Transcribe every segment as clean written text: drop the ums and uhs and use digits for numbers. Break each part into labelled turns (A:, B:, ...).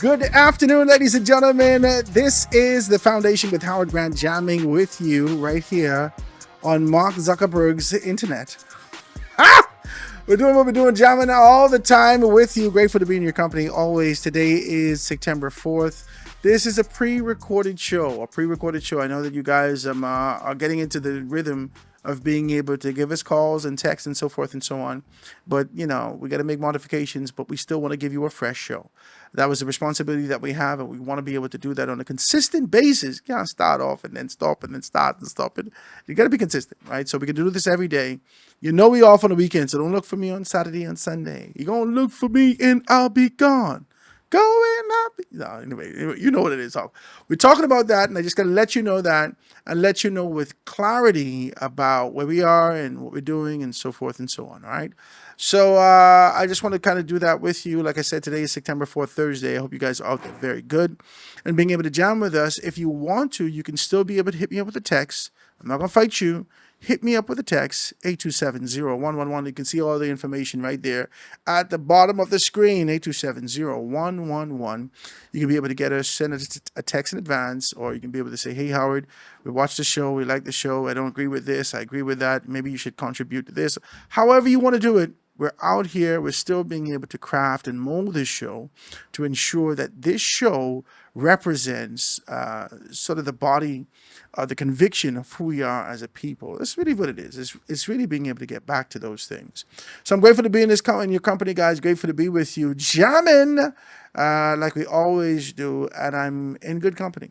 A: Good afternoon, ladies and gentlemen. This is the Foundation with Howard Grant jamming with you right here on Mark Zuckerberg's internet. We're doing what we're doing, jamming all the time with you. Grateful to be in your company always. Today is September 4th. This is a pre-recorded show. I know that you guys are getting into the rhythm of being able to give us calls and texts and so forth and so on. But, we got to make modifications, but we still want to give you a fresh show. That was a responsibility that we have, and we want to be able to do that on a consistent basis. You can't start off and then stop and then start and stop it. You got to be consistent, right? So we can do this every day. We off on the weekend, so don't look for me on Saturday and Sunday. You're going to look for me and I'll be gone. Anyway, you know what it is. We're talking about that, and I just got to let you know that and let you know with clarity about where we are and what we're doing and so forth and so on, all right? So I just want to kind of do that with you. Like I said, today is September 4th, Thursday. I hope you guys are out there very good and being able to jam with us. If you want to, you can still be able to hit me up with a text. I'm not going to fight you. Hit me up with a text, 827-0111. You can see all the information right there at the bottom of the screen, 827-0111. You can be able to get us, send a text in advance, or you can be able to say, hey, Howard, we watched the show, we like the show, I don't agree with this, I agree with that, maybe you should contribute to this. However you want to do it, we're out here, we're still being able to craft and mold this show to ensure that this show represents sort of the body, the conviction of who we are as a people. That's really what it is. It's really being able to get back to those things. So I'm grateful to be in your company, guys. Grateful to be with you, jamming like we always do, and I'm in good company.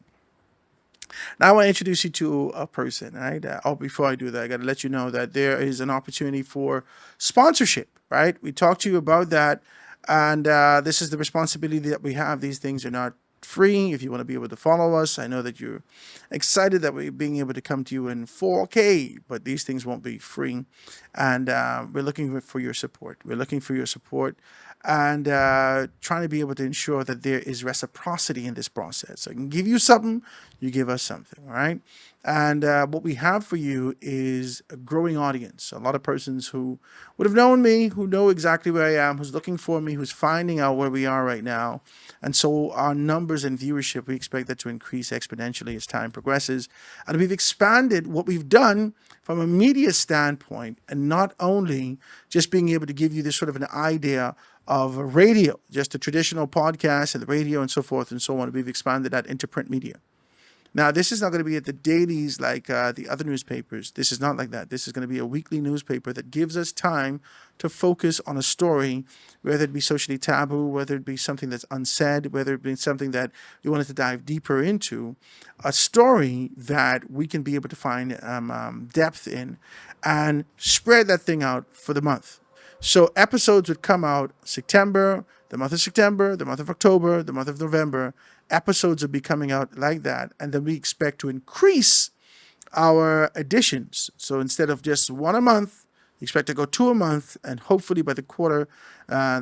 A: Now I want to introduce you to a person, right? Before I do that, I got to let you know that there is an opportunity for sponsorship, right? We talked to you about that, and this is the responsibility that we have. These things are not free. If you want to be able to follow us, I know that you're excited that we're being able to come to you in 4K, but these things won't be free, and we're looking for your support. And trying to be able to ensure that there is reciprocity in this process. So I can give you something, you give us something, all right? And what we have for you is a growing audience. A lot of persons who would have known me, who know exactly where I am, who's looking for me, who's finding out where we are right now. And so our numbers and viewership, we expect that to increase exponentially as time progresses. And we've expanded what we've done from a media standpoint, and not only just being able to give you this sort of an idea of radio, just a traditional podcast and the radio and so forth and so on. We've expanded that into print media. Now, this is not going to be at the dailies like the other newspapers. This is not like that. This is going to be a weekly newspaper that gives us time to focus on a story, whether it be socially taboo, whether it be something that's unsaid, whether it be something that we wanted to dive deeper into, a story that we can be able to find depth in and spread that thing out for the month. So episodes would come out the month of September, the month of October, the month of November. Episodes will be coming out like that. And then we expect to increase our editions. So instead of just one a month, we expect to go 2 a month. And hopefully by the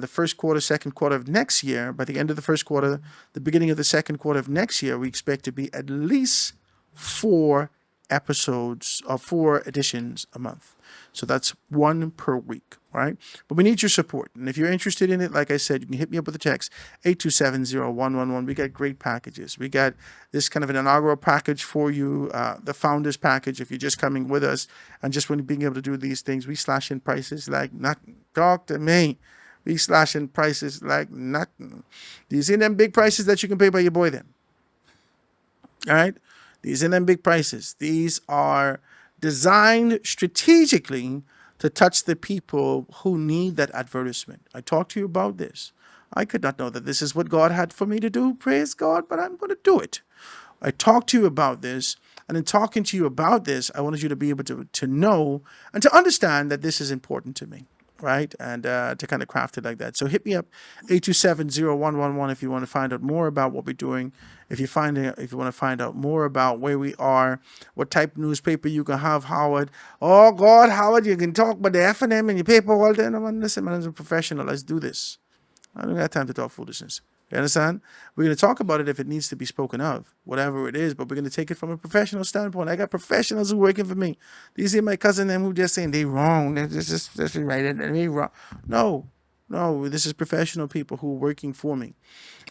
A: first quarter, second quarter of next year, by the end of the first quarter, the beginning of the second quarter of next year, we expect to be at least 4 episodes or 4 editions a month. So that's 1 per week, right? But we need your support. And if you're interested in it, like I said, you can hit me up with a text, 827-0111. We got great packages. We got this kind of an inaugural package for you, the founders package, if you're just coming with us. And just when being able to do these things, we slash in prices like nothing. Talk to me. We slash in prices like nothing. Do you see them big prices that you can pay by your boy then? All right? These are them big prices. These are designed strategically to touch the people who need that advertisement. I talked to you about this. I could not know that this is what God had for me to do, praise God, but I'm going to do it. I talked to you about this, and in talking to you about this, I wanted you to be able to know and to understand that this is important to me, right? And to kind of craft it like that. So hit me up, 827-0111, if you want to find out more about what we're doing. If you want to find out more about where we are, what type of newspaper you can have, Howard. Oh, God, Howard, you can talk about the F&M in your paper all day. No, man, listen, man, as a professional, let's do this. I don't have time to talk foolishness. You understand? We're going to talk about it if it needs to be spoken of, whatever it is, but we're going to take it from a professional standpoint. I got professionals who are working for me. These are my cousin them who just saying they wrong. They're just right and they wrong. No, No, this is professional people who are working for me.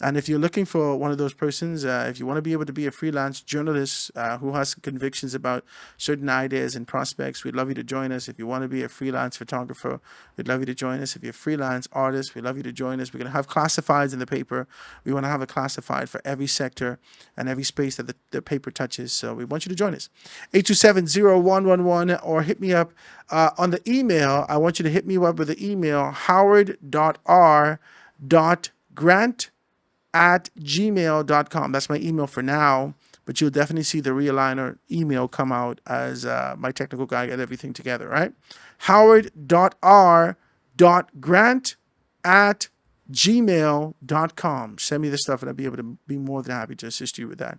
A: And if you're looking for one of those persons, if you want to be able to be a freelance journalist who has convictions about certain ideas and prospects, we'd love you to join us. If you want to be a freelance photographer, we'd love you to join us. If you're a freelance artist, we'd love you to join us. We're going to have classifieds in the paper. We want to have a classified for every sector and every space that the paper touches. So we want you to join us. 827-0111 or hit me up on the email. I want you to hit me up with the email howard.r.grant@gmail.com. That's my email for now, but you'll definitely see the realigner email come out as my technical guy get everything together, right? howard.r.grant@gmail.com. Send me the stuff and I'll be able to be more than happy to assist you with that.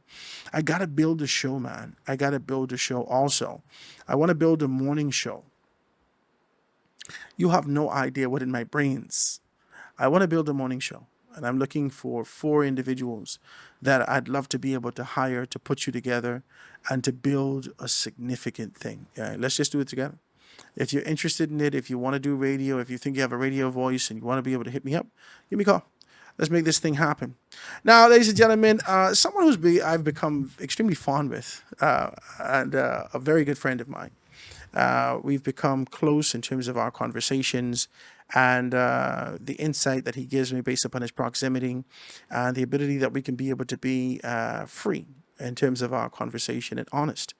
A: I got to build a show, man. I got to build a show also. I want to build a morning show. You have no idea what in my brains. I want to build a morning show. And I'm looking for 4 individuals that I'd love to be able to hire to put you together and to build a significant thing. Yeah, let's just do it together. If you're interested in it, if you want to do radio, if you think you have a radio voice and you want to be able to hit me up, give me a call. Let's make this thing happen. Now, ladies and gentlemen, someone I've become extremely fond with and a very good friend of mine. We've become close in terms of our conversations and the insight that he gives me based upon his proximity and the ability that we can be able to be free in terms of our conversation and honest.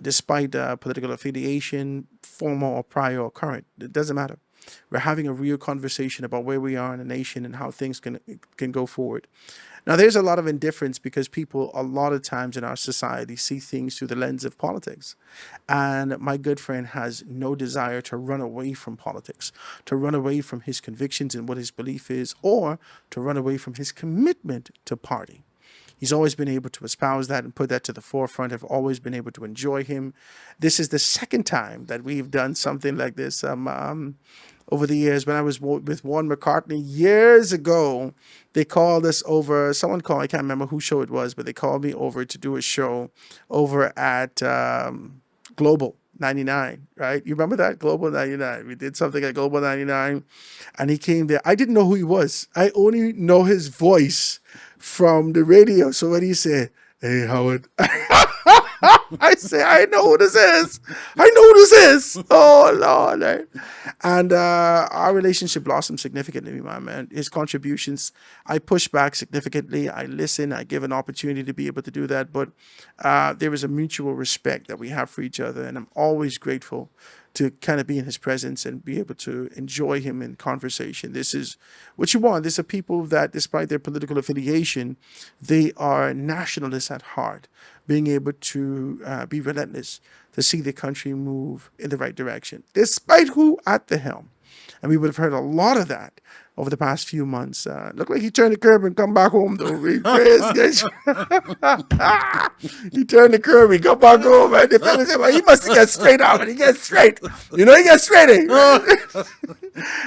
A: Despite political affiliation, former or prior or current, it doesn't matter. We're having a real conversation about where we are in the nation and how things can go forward. Now, there's a lot of indifference because people, a lot of times in our society, see things through the lens of politics. And my good friend has no desire to run away from politics, to run away from his convictions and what his belief is, or to run away from his commitment to party. He's always been able to espouse that and put that to the forefront. I've always been able to enjoy him. This is the second time that we've done something like this. Over the years, when I was with Warren McCartney years ago, they called us over. Someone called, I can't remember whose show it was, but they called me over to do a show over at Global 99, right? You remember that? Global 99. We did something at Global 99, and he came there. I didn't know who he was. I only know his voice from the radio. So when he said, "Hey, Howard," I say, I know who this is. I know who this is. Oh, Lord. Right? And our relationship blossomed significantly, my man. His contributions, I push back significantly. I listen. I give an opportunity to be able to do that. But there is a mutual respect that we have for each other. And I'm always grateful to kind of be in his presence and be able to enjoy him in conversation. This is what you want. These are people that, despite their political affiliation, they are nationalists at heart, being able to be relentless, to see the country move in the right direction, despite who at the helm. And we would have heard a lot of that over the past few months. Looked like he turned the curb and come back home, though. He turned the curb, he come back home, and the fellas said, well, he must get straight out, and he gets straight. You know, he gets straight. Ladies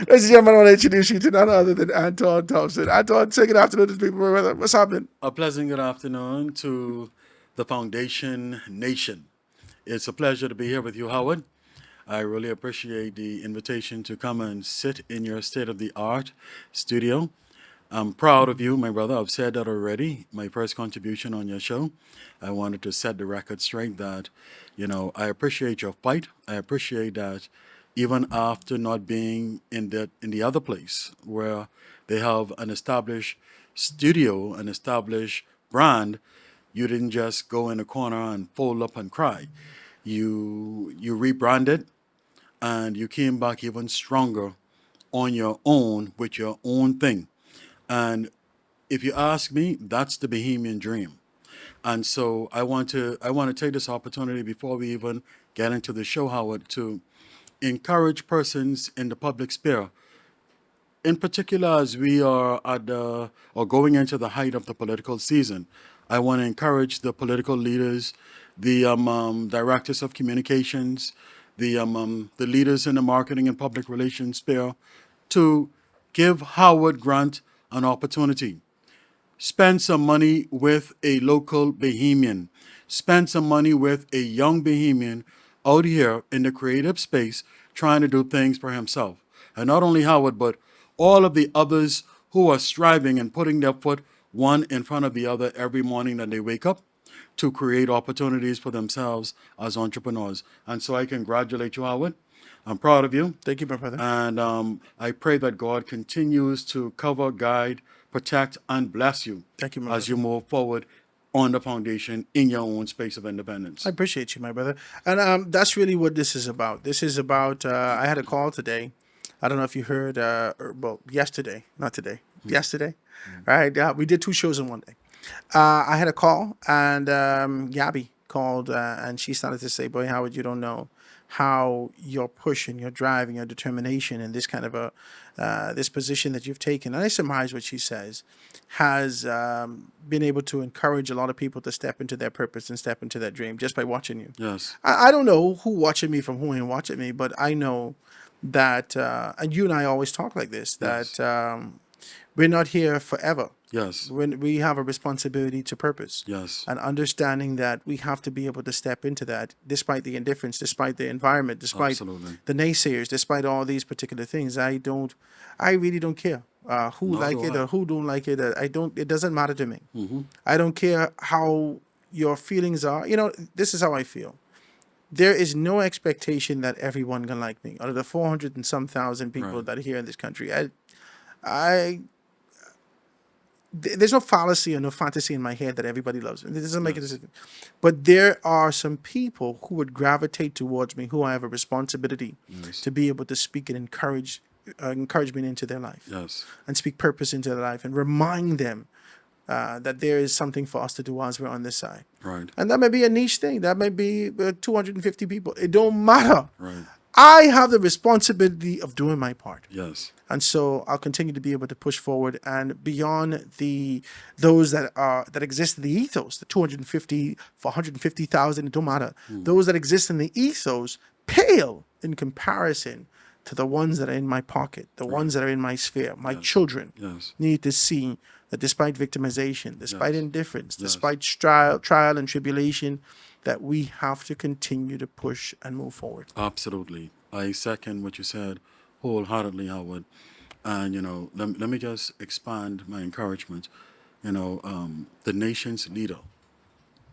A: and gentlemen, I want to introduce you to none other than Anton Thompson. Anton, say good afternoon to people. What's happening?
B: A pleasant good afternoon to the Foundation Nation. It's a pleasure to be here with you, Howard. I really appreciate the invitation to come and sit in your state-of-the-art studio. I'm proud of you, my brother. I've said that already. My first contribution on your show. I wanted to set the record straight that, I appreciate your fight. I appreciate that even after not being in the other place where they have an established studio, an established brand, you didn't just go in a corner and fold up and cry. You rebranded and you came back even stronger on your own with your own thing. And if you ask me, that's the Bohemian dream. And so I want to take this opportunity before we even get into the show, Howard, to encourage persons in the public sphere, in particular as we are at the or going into the height of the political season. I want to encourage the political leaders, the directors of communications, the leaders in the marketing and public relations sphere, to give Howard Grant an opportunity. Spend some money with a local Bahamian. Spend some money with a young Bahamian out here in the creative space trying to do things for himself. And not only Howard, but all of the others who are striving and putting their foot one in front of the other every morning that they wake up to create opportunities for themselves as entrepreneurs. And so I congratulate you, Howard. I'm proud of you.
A: Thank you, my brother.
B: And I pray that God continues to cover, guide, protect, and bless you
A: Thank you, my
B: as
A: brother.
B: you move forward on the foundation in your own space of independence.
A: I appreciate you, my brother. And that's really what this is about. This is about, I had a call today. I don't know if you heard, well, yesterday, not today, yesterday, right? We did 2 shows in one day. I had a call, and Gabby called, and she started to say, "Boy, Howard, you don't know how your push and your drive and your determination and this kind of this position that you've taken." And I surmise what she says has been able to encourage a lot of people to step into their purpose and step into their dream just by watching you.
B: Yes.
A: I don't know who watching me from who ain't watching me, but I know that, and you and I always talk like this,
B: Yes.
A: that we're not here forever.
B: Yes.
A: When we have a responsibility to purpose,
B: Yes.
A: and understanding that we have to be able to step into that despite the indifference, despite the environment, despite
B: Absolutely.
A: the naysayers, despite all these particular things. I really don't care who
B: Nor
A: like
B: do
A: it
B: I.
A: or who don't like it. It doesn't matter to me.
B: Mm-hmm.
A: I don't care how your feelings are. This is how I feel. There is no expectation that everyone can like me. Out of the 400 and some thousand people
B: Right.
A: that are here in this country, I there's no fallacy or no fantasy in my head that everybody loves me. It doesn't make a
B: Yes.
A: decision. But there are some people who would gravitate towards me, who I have a responsibility
B: Yes.
A: to be able to speak and encouragement into their life,
B: Yes.
A: and speak purpose into their life, and remind them that there is something for us to do as we're on this side.
B: Right.
A: And that may be a niche thing. That may be 250 people. It don't matter.
B: Right.
A: I have the responsibility of doing my part.
B: Yes.
A: And so I'll continue to be able to push forward, and beyond those that exist in the ethos, the 250 for 150,000, it don't matter. Those that exist in the ethos pale in comparison to the ones that are in my pocket, the ones that are in my sphere. My children
B: Yes.
A: need to see that despite victimization, despite
B: Yes.
A: indifference,
B: Yes.
A: despite trial and tribulation, that we have to continue to push and move forward.
B: Absolutely. I second what you said wholeheartedly, Howard. And, let me just expand my encouragement. The nation's leader,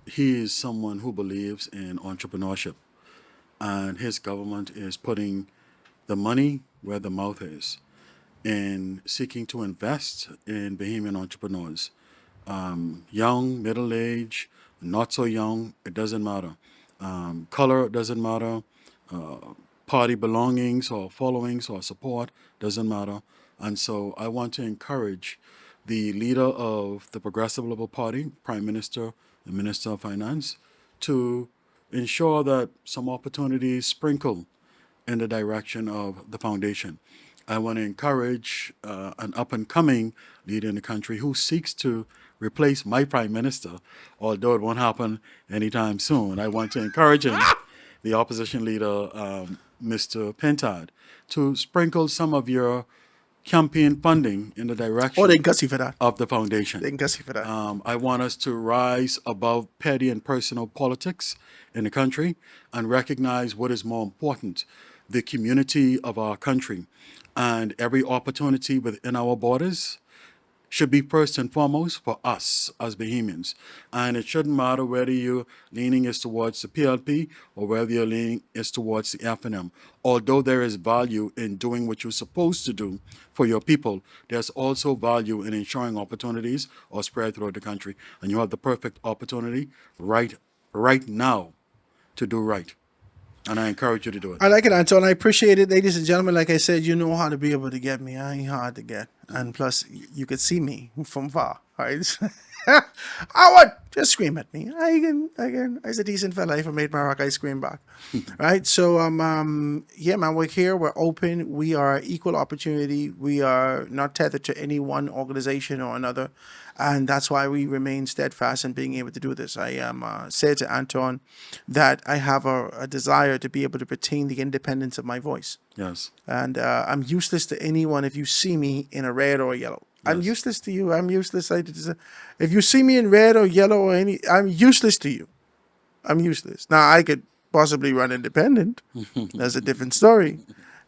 B: he is someone who believes in entrepreneurship. And his government is putting the money where the mouth is in seeking to invest in Bahamian entrepreneurs. Young, middle age, not so young, it doesn't matter. Color doesn't matter. Party belongings or followings or support doesn't matter. And so I want to encourage the leader of the Progressive Liberal Party, Prime Minister and Minister of Finance, to ensure that some opportunities sprinkle in the direction of the foundation. I want to encourage an up and coming leader in the country who seeks to replace my prime minister, although it won't happen anytime soon. I want to encourage him, the opposition leader, Mr. Pentard, to sprinkle some of your campaign funding in the
A: Oh, they
B: direction
A: can cuss you for that.
B: of the foundation.
A: They can cuss you for that.
B: I want us to rise above petty and personal politics in the country and recognize what is more important, the community of our country. And every opportunity within our borders should be first and foremost for us as Bahamians. And it shouldn't matter whether your leaning is towards the PLP or whether your leaning is towards the FNM. Although there is value in doing what you're supposed to do for your people, there's also value in ensuring opportunities are spread throughout the country. And you have the perfect opportunity right now to do right. And I encourage you to do it.
A: I like it, Anton. I appreciate it. Ladies and gentlemen, like I said, you know how to be able to get me. I ain't hard to get. And plus, you could see me from far. All right? Howard, just scream at me. I can. I's a decent fella. If I made my rock, I scream back. Right? So, yeah, man, we're here. We're open. We are equal opportunity. We are not tethered to any one organization or another. And that's why we remain steadfast in being able to do this. I said to Anton that I have a desire to be able to retain the independence of my voice.
B: Yes.
A: And I'm useless to anyone if you see me in a red or a yellow. I'm
B: Yes.
A: useless to you. I'm useless. If you see me in red or yellow or I'm useless to you. I'm useless. Now, I could possibly run independent. That's a different story.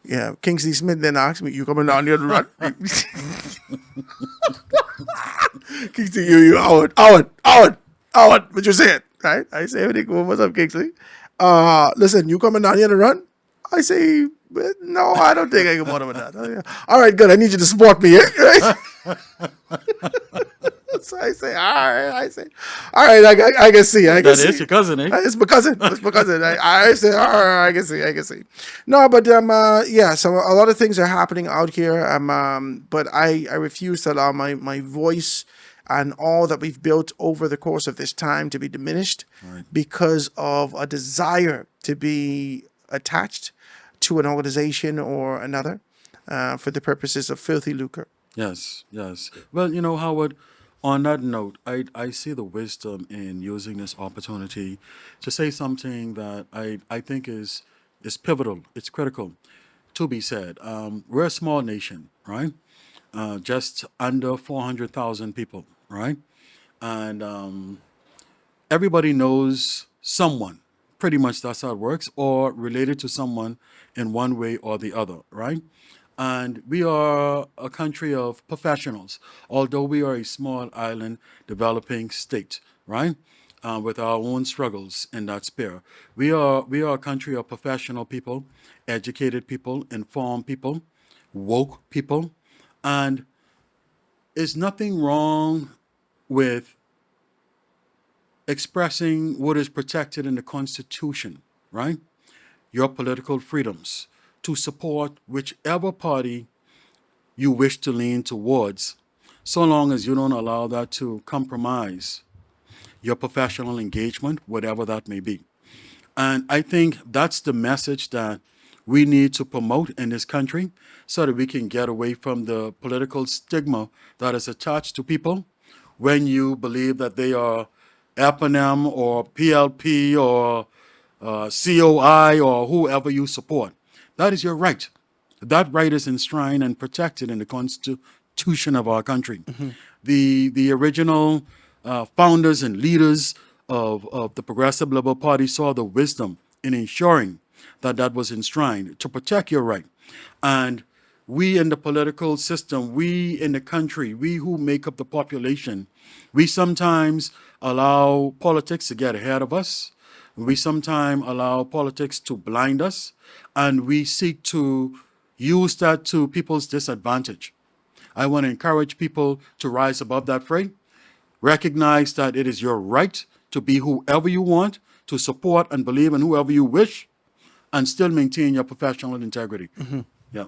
A: Yeah, Kingsley Smith then asked me, "You coming down here to run?" Kingsley, you, Howard, what you saying? Right? I say, everything cool. What's up, Kingsley? Listen, you coming down here to run? I say, no, I don't think I can bother with that. All right, good. I need you to support me. Right? So I say, all right. I say, all right. I can see. I can
B: That
A: see.
B: is your cousin, eh?
A: It's my cousin. It's my cousin. I say, all right. I can see. I can see. No, but yeah. So a lot of things are happening out here. But I refuse to allow my voice and all that we've built over the course of this time to be diminished
B: Right.
A: because of a desire to be attached to an organization or another for the purposes of filthy lucre.
B: Yes, yes. Well, Howard, on that note, I see the wisdom in using this opportunity to say something that I think is pivotal. It's critical to be said. We're a small nation, right? Just under 400,000 people, right? And everybody knows someone. Pretty much that's how it works, or related to someone in one way or the other, right? And we are a country of professionals, although we are a small island developing state, right? With our own struggles in that sphere. We are a country of professional people, educated people, informed people, woke people, and there's nothing wrong with expressing what is protected in the Constitution, right? Your political freedoms to support whichever party you wish to lean towards, so long as you don't allow that to compromise your professional engagement, whatever that may be. And I think that's the message that we need to promote in this country so that we can get away from the political stigma that is attached to people when you believe that they are FNM or PLP or COI or whoever you support. That is your right. That right is enshrined and protected in the Constitution of our country. The original founders and leaders of the Progressive Liberal Party saw the wisdom in ensuring that that was enshrined to protect your right. And we in the political system, we in the country, we who make up the population, we sometimes allow politics to get ahead of us. We sometimes allow politics to blind us, and we seek to use that to people's disadvantage. I want to encourage people to rise above that fray, recognize that it is your right to be whoever you want, to support and believe in whoever you wish, and still maintain your professional integrity. Yeah.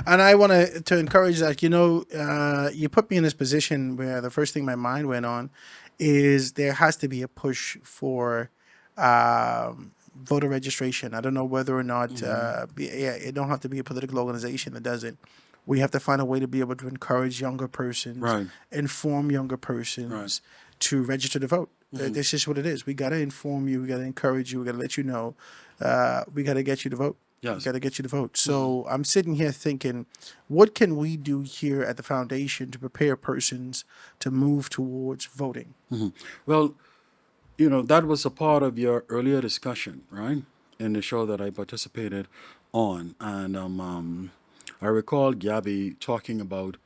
A: And I want to encourage that. You put me in this position where the first thing my mind went on is there has to be a push for voter registration. I don't know whether or not, yeah, it don't have to be a political organization that does it. We have to find a way to be able to encourage younger persons,
B: Right.
A: inform younger persons to register to vote. That's just what it is. We got to inform you. We got to encourage you. We got to let you know. We got to get you to vote.
B: Yes.
A: We got to get you to vote. So I'm sitting here thinking, what can we do here at the foundation to prepare persons to move towards voting?
B: Well, that was a part of your earlier discussion, right? In the show that I participated on. And I recall Gabby talking about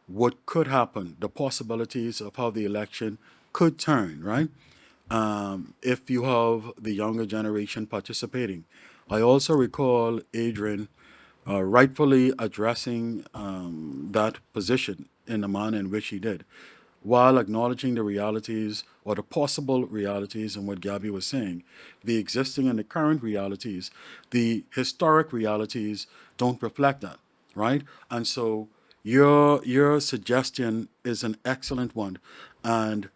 B: what could happen, the possibilities of how the election could turn, right? If you have the younger generation participating. I also recall Adrian rightfully addressing that position in the manner in which he did, while acknowledging the realities or the possible realities in what Gabby was saying. The existing and the current realities, the historic realities don't reflect that, right? And so your suggestion is an excellent one. And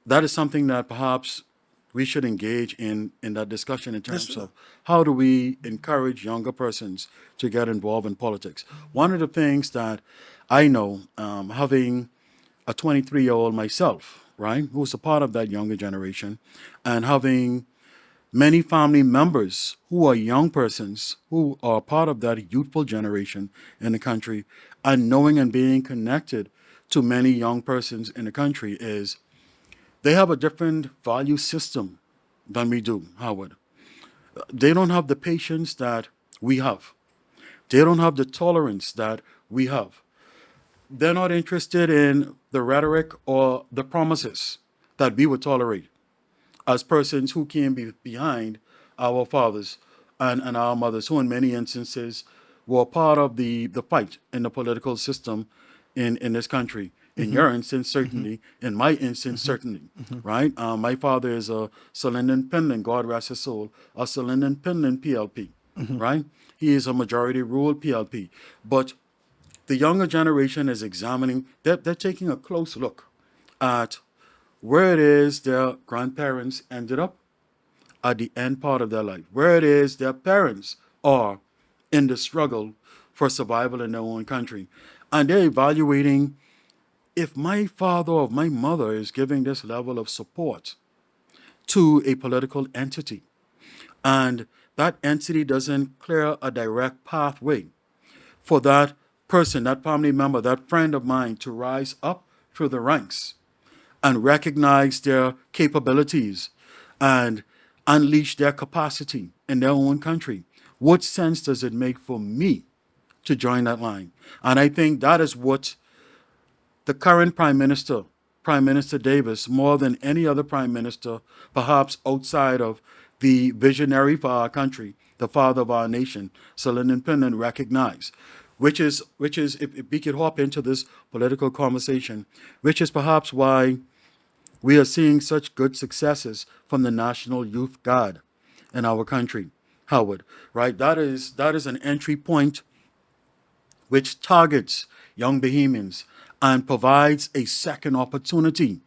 B: that is something that perhaps we should engage in that discussion in terms of how do we encourage younger persons to get involved in politics. One of the things that I know, having a 23-year-old myself, right, who's a part of that younger generation, and having many family members who are young persons who are part of that youthful generation in the country, and knowing and being connected to many young persons in the country is they have a different value system than we do, Howard. They don't have the patience that we have. They don't have the tolerance that we have. They're not interested in the rhetoric or the promises that we would tolerate as persons who came behind our fathers and our mothers, who in many instances were part of the fight in the political system in this country. In your instance, certainly. In my instance, certainly. Right? My father is a Salinan Penland, God rest his soul, a Salinan Penland PLP. Right? He is a majority rule PLP. But the younger generation is examining, they're taking a close look at where it is their grandparents ended up at the end part of their life, where it is their parents are in the struggle for survival in their own country. And they're evaluating, if my father or my mother is giving this level of support to a political entity, and that entity doesn't clear a direct pathway for that person, that family member, that friend of mine to rise up through the ranks and recognize their capabilities and unleash their capacity in their own country, what sense does it make for me to join that line? And I think that is what the current Prime Minister, Prime Minister Davis, more than any other Prime Minister, perhaps outside of the visionary for our country, the father of our nation, Salinan Penland, recognized. Which is, if we could hop into this political conversation, which is perhaps why we are seeing such good successes from the National Youth Guard in our country, Howard, right? That is an entry point which targets young Bahamians and provides a second opportunity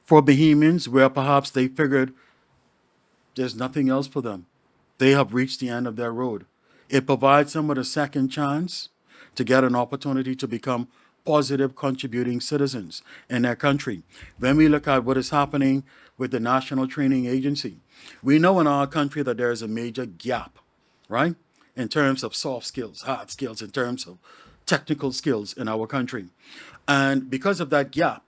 B: for Bahamians where perhaps they figured there's nothing else for them. They have reached the end of their road. It provides them with a second chance to get an opportunity to become positive contributing citizens in their country. When we look at what is happening with the National Training Agency, we know in our country that there is a major gap, right? In terms of soft skills, hard skills, in terms of technical skills in our country. And because of that gap,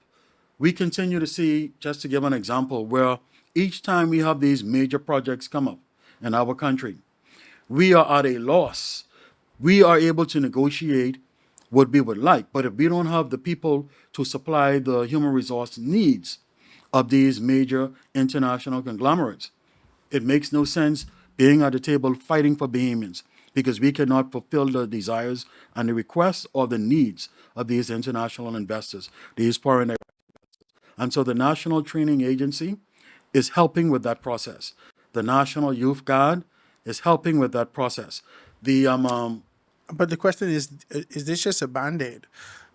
B: we continue to see, just to give an example, where each time we have these major projects come up in our country, we are at a loss. We are able to negotiate what we would like, but if we don't have the people to supply the human resource needs of these major international conglomerates, it makes no sense being at the table fighting for Bahamians, because we cannot fulfill the desires and the requests or the needs of these international investors, these foreign. And so the National Training Agency is helping with that process. The National Youth Guard is helping with that process. The
A: But the question is this just a band-aid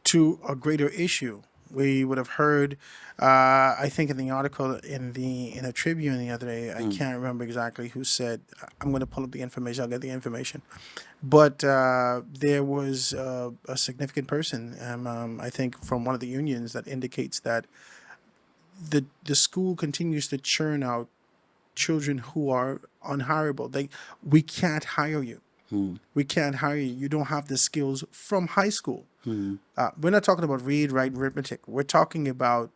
A: to a greater issue? We would have heard, I think, in the article in a Tribune the other day. I can't remember exactly who said. I'm going to pull up the information. I'll get the information. But there was a significant person, I think, from one of the unions that indicates that the school continues to churn out children who are unhireable. We can't hire you. We can't hire you. You don't have the skills from high school. We're not talking about read, write, arithmetic. We're talking about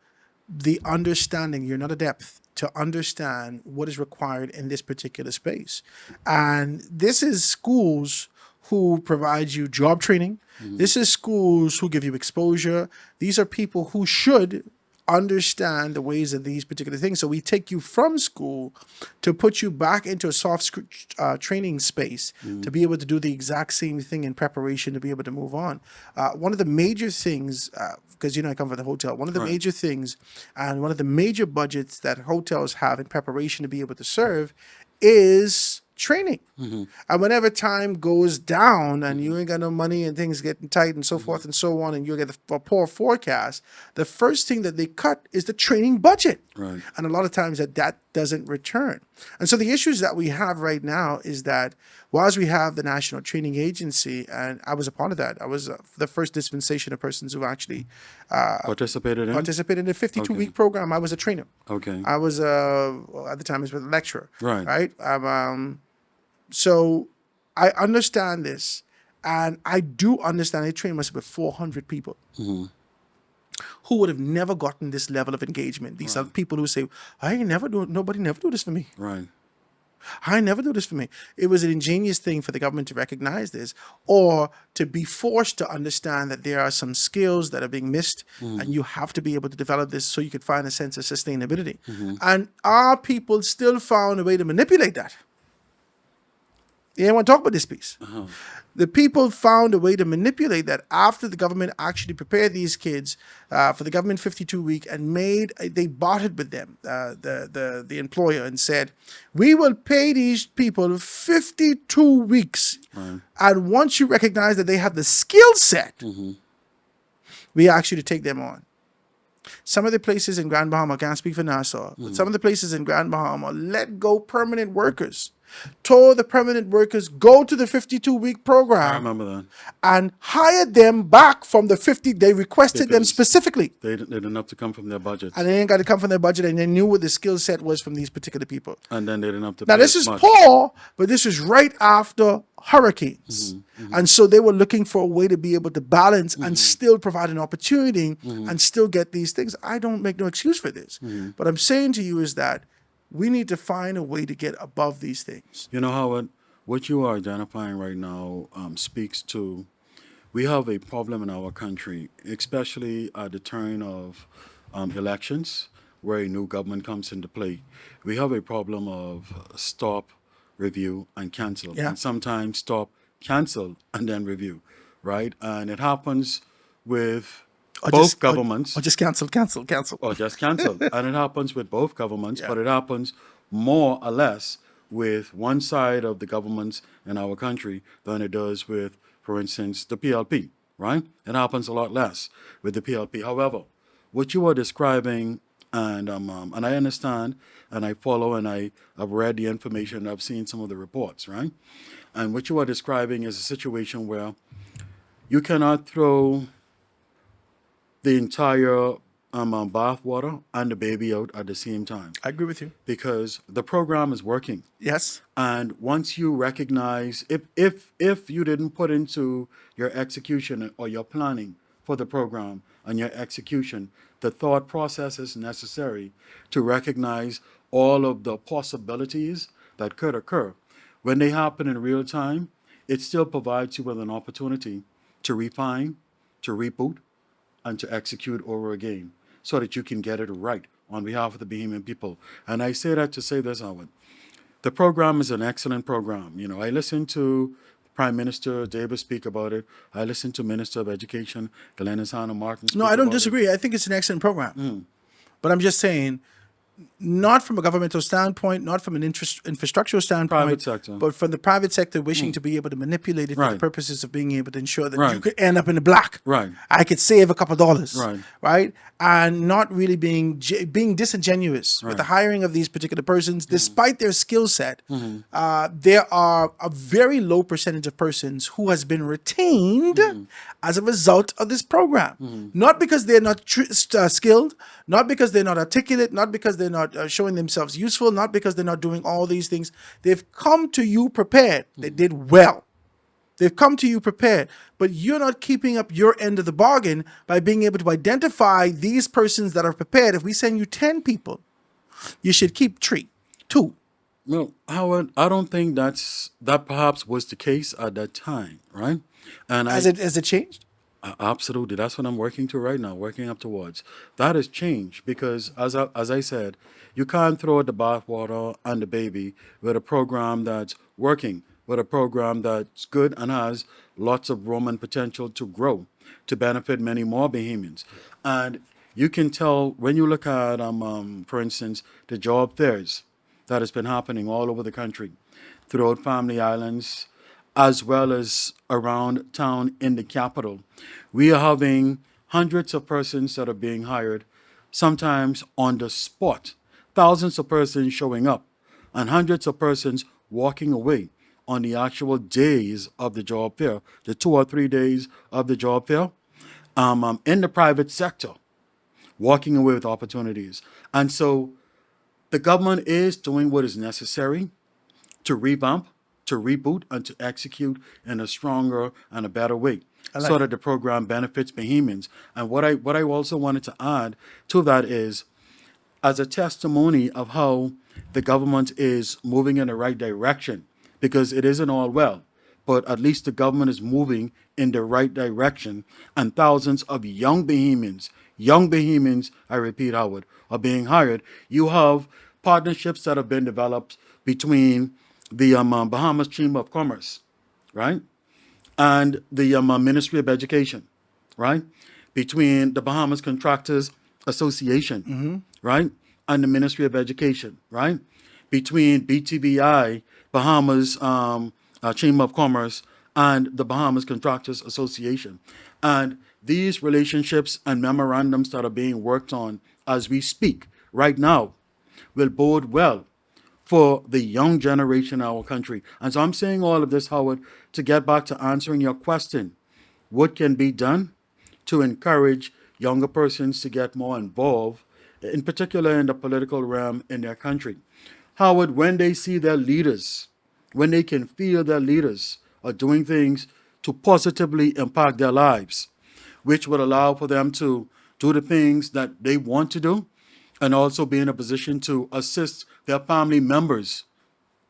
A: the understanding. You're not adept to understand what is required in this particular space. And this is schools who provide you job training. This is schools who give you exposure. These are people who should understand the ways of these particular things. So we take you from school to put you back into a training space to be able to do the exact same thing in preparation to be able to move on. One of the major things, because I come from the hotel, one of the major things and one of the major budgets that hotels have in preparation to be able to serve is training. And whenever time goes down and you ain't got no money and things getting tight and so forth and so on, and you get a poor forecast, the first thing that they cut is the training budget.
B: Right.
A: And a lot of times that doesn't return. And so the issues that we have right now is that whilst we have the National Training Agency, and I was a part of that, I was the first dispensation of persons who actually
B: participated
A: in the 52-week program. I was a trainer.
B: Okay.
A: I was, at the time, I was a lecturer.
B: Right.
A: So I understand this, and I do understand. I trained myself with 400 people who would have never gotten this level of engagement. These are people who say, nobody never do this for me.
B: Right.
A: I never do this for me. It was an ingenious thing for the government to recognize this, or to be forced to understand that there are some skills that are being missed, and you have to be able to develop this so you could find a sense of sustainability. And our people still found a way to manipulate that. You want to talk about this piece. The people found a way to manipulate that after the government actually prepared these kids for the government 52 week and they bartered with them, the employer, and said, we will pay these people 52 weeks.
B: Right.
A: And once you recognize that they have the skill set, we ask you to take them on. Some of the places in Grand Bahama, I can't speak for Nassau, but some of the places in Grand Bahama let go permanent workers, told the permanent workers, go to the 52-week
B: I
A: program,
B: remember that.
A: and hired them back from the 50. They requested them
B: Because
A: specifically.
B: They didn't have to come from their budget.
A: And they ain't got to come from their budget, and they knew what the skill set was from these particular people.
B: And then they didn't have to
A: Now,
B: pay
A: this
B: as
A: is
B: much.
A: poor, but this is right after hurricanes. And so they were looking for a way to be able to balance and still provide an opportunity and still get these things. I don't make no excuse for this. But I'm saying to you is that we need to find a way to get above these things.
B: You know, Howard, what you are identifying right now speaks to, we have a problem in our country, especially at the turn of elections, where a new government comes into play. We have a problem of stop, review, and cancel.
A: Yeah.
B: And sometimes stop, cancel, and then review, right? And it happens with both governments.
A: Or just cancel.
B: Or just cancel. And it happens with both governments,
A: Yeah.
B: but it happens more or less with one side of the governments in our country than it does with, for instance, the PLP, right? It happens a lot less with the PLP. However, what you are describing, and I understand, and I follow, and I've read the information, I've seen some of the reports, right? And what you are describing is a situation where you cannot throw the entire bath water and the baby out at the same time,
A: I agree with you.
B: because the program is working.
A: Yes.
B: And once you recognize, if you didn't put into your execution or your planning for the program and your execution the thought processes necessary to recognize all of the possibilities that could occur, when they happen in real time, it still provides you with an opportunity to refine, to reboot, and to execute over again, so that you can get it right on behalf of the Bahamian people. And I say that to say this, Howard. The program is an excellent program. You know, I listened to Prime Minister Davis speak about it. I listened to Minister of Education, Glennis Hanna Martin, speak
A: No, I don't
B: about it.
A: disagree. I think it's an excellent program. But I'm just saying, not from a governmental standpoint, not from an infrastructural standpoint,
B: Private sector.
A: but from the private sector wishing to be able to manipulate it for the
B: Right.
A: purposes of being able to ensure that you
B: Right.
A: could end up in the black.
B: Right.
A: I could save a couple of dollars.
B: Right.
A: Right. And not really being disingenuous with the
B: Right.
A: hiring of these particular persons, despite their skill set. There are a very low percentage of persons who has been retained as a result of this program. Not because they're not skilled, not because they're not articulate, not because they're not showing themselves useful, not because they're not doing all these things. They've come to you prepared. They did well. They've come to you prepared, but you're not keeping up your end of the bargain by being able to identify these persons that are prepared. If we send you 10 people, you should keep 2.
B: Well, Howard, I don't think that perhaps was the case at that time, right? And
A: Has it changed?
B: Absolutely. That's what I'm working to right now, working up towards. That has changed because, as I said, you can't throw the bathwater on the baby with a program that's working, with a program that's good and has lots of room and potential to grow, to benefit many more Bahamians. And you can tell when you look at, for instance, the job fairs that has been happening all over the country, throughout Family Islands, as well as around town in the capital. We are having hundreds of persons that are being hired, sometimes on the spot, thousands of persons showing up, and hundreds of persons walking away on the actual days of the job fair, the 2 or 3 days of the job fair, in the private sector, walking away with opportunities. And so the government is doing what is necessary to revamp, to reboot, and to execute in a stronger and a better way, so that the program benefits Bahamians. And what I also wanted to add to that is, as a testimony of how the government is moving in the right direction, because it isn't all well, but at least the government is moving in the right direction, and thousands of young Bahamians, I repeat, Howard, are being hired. You have partnerships that have been developed between the Bahamas Chamber of Commerce, right, and the Ministry of Education, right, between the Bahamas Contractors Association, right, and the Ministry of Education, right, between BTBI, Bahamas Chamber of Commerce, and the Bahamas Contractors Association. And these relationships and memorandums that are being worked on as we speak right now will bode well for the young generation in our country. And so I'm saying all of this, Howard, to get back to answering your question. What can be done to encourage younger persons to get more involved, in particular in the political realm in their country? Howard, when they see their leaders, when they can feel their leaders are doing things to positively impact their lives, which would allow for them to do the things that they want to do, and also be in a position to assist their family members,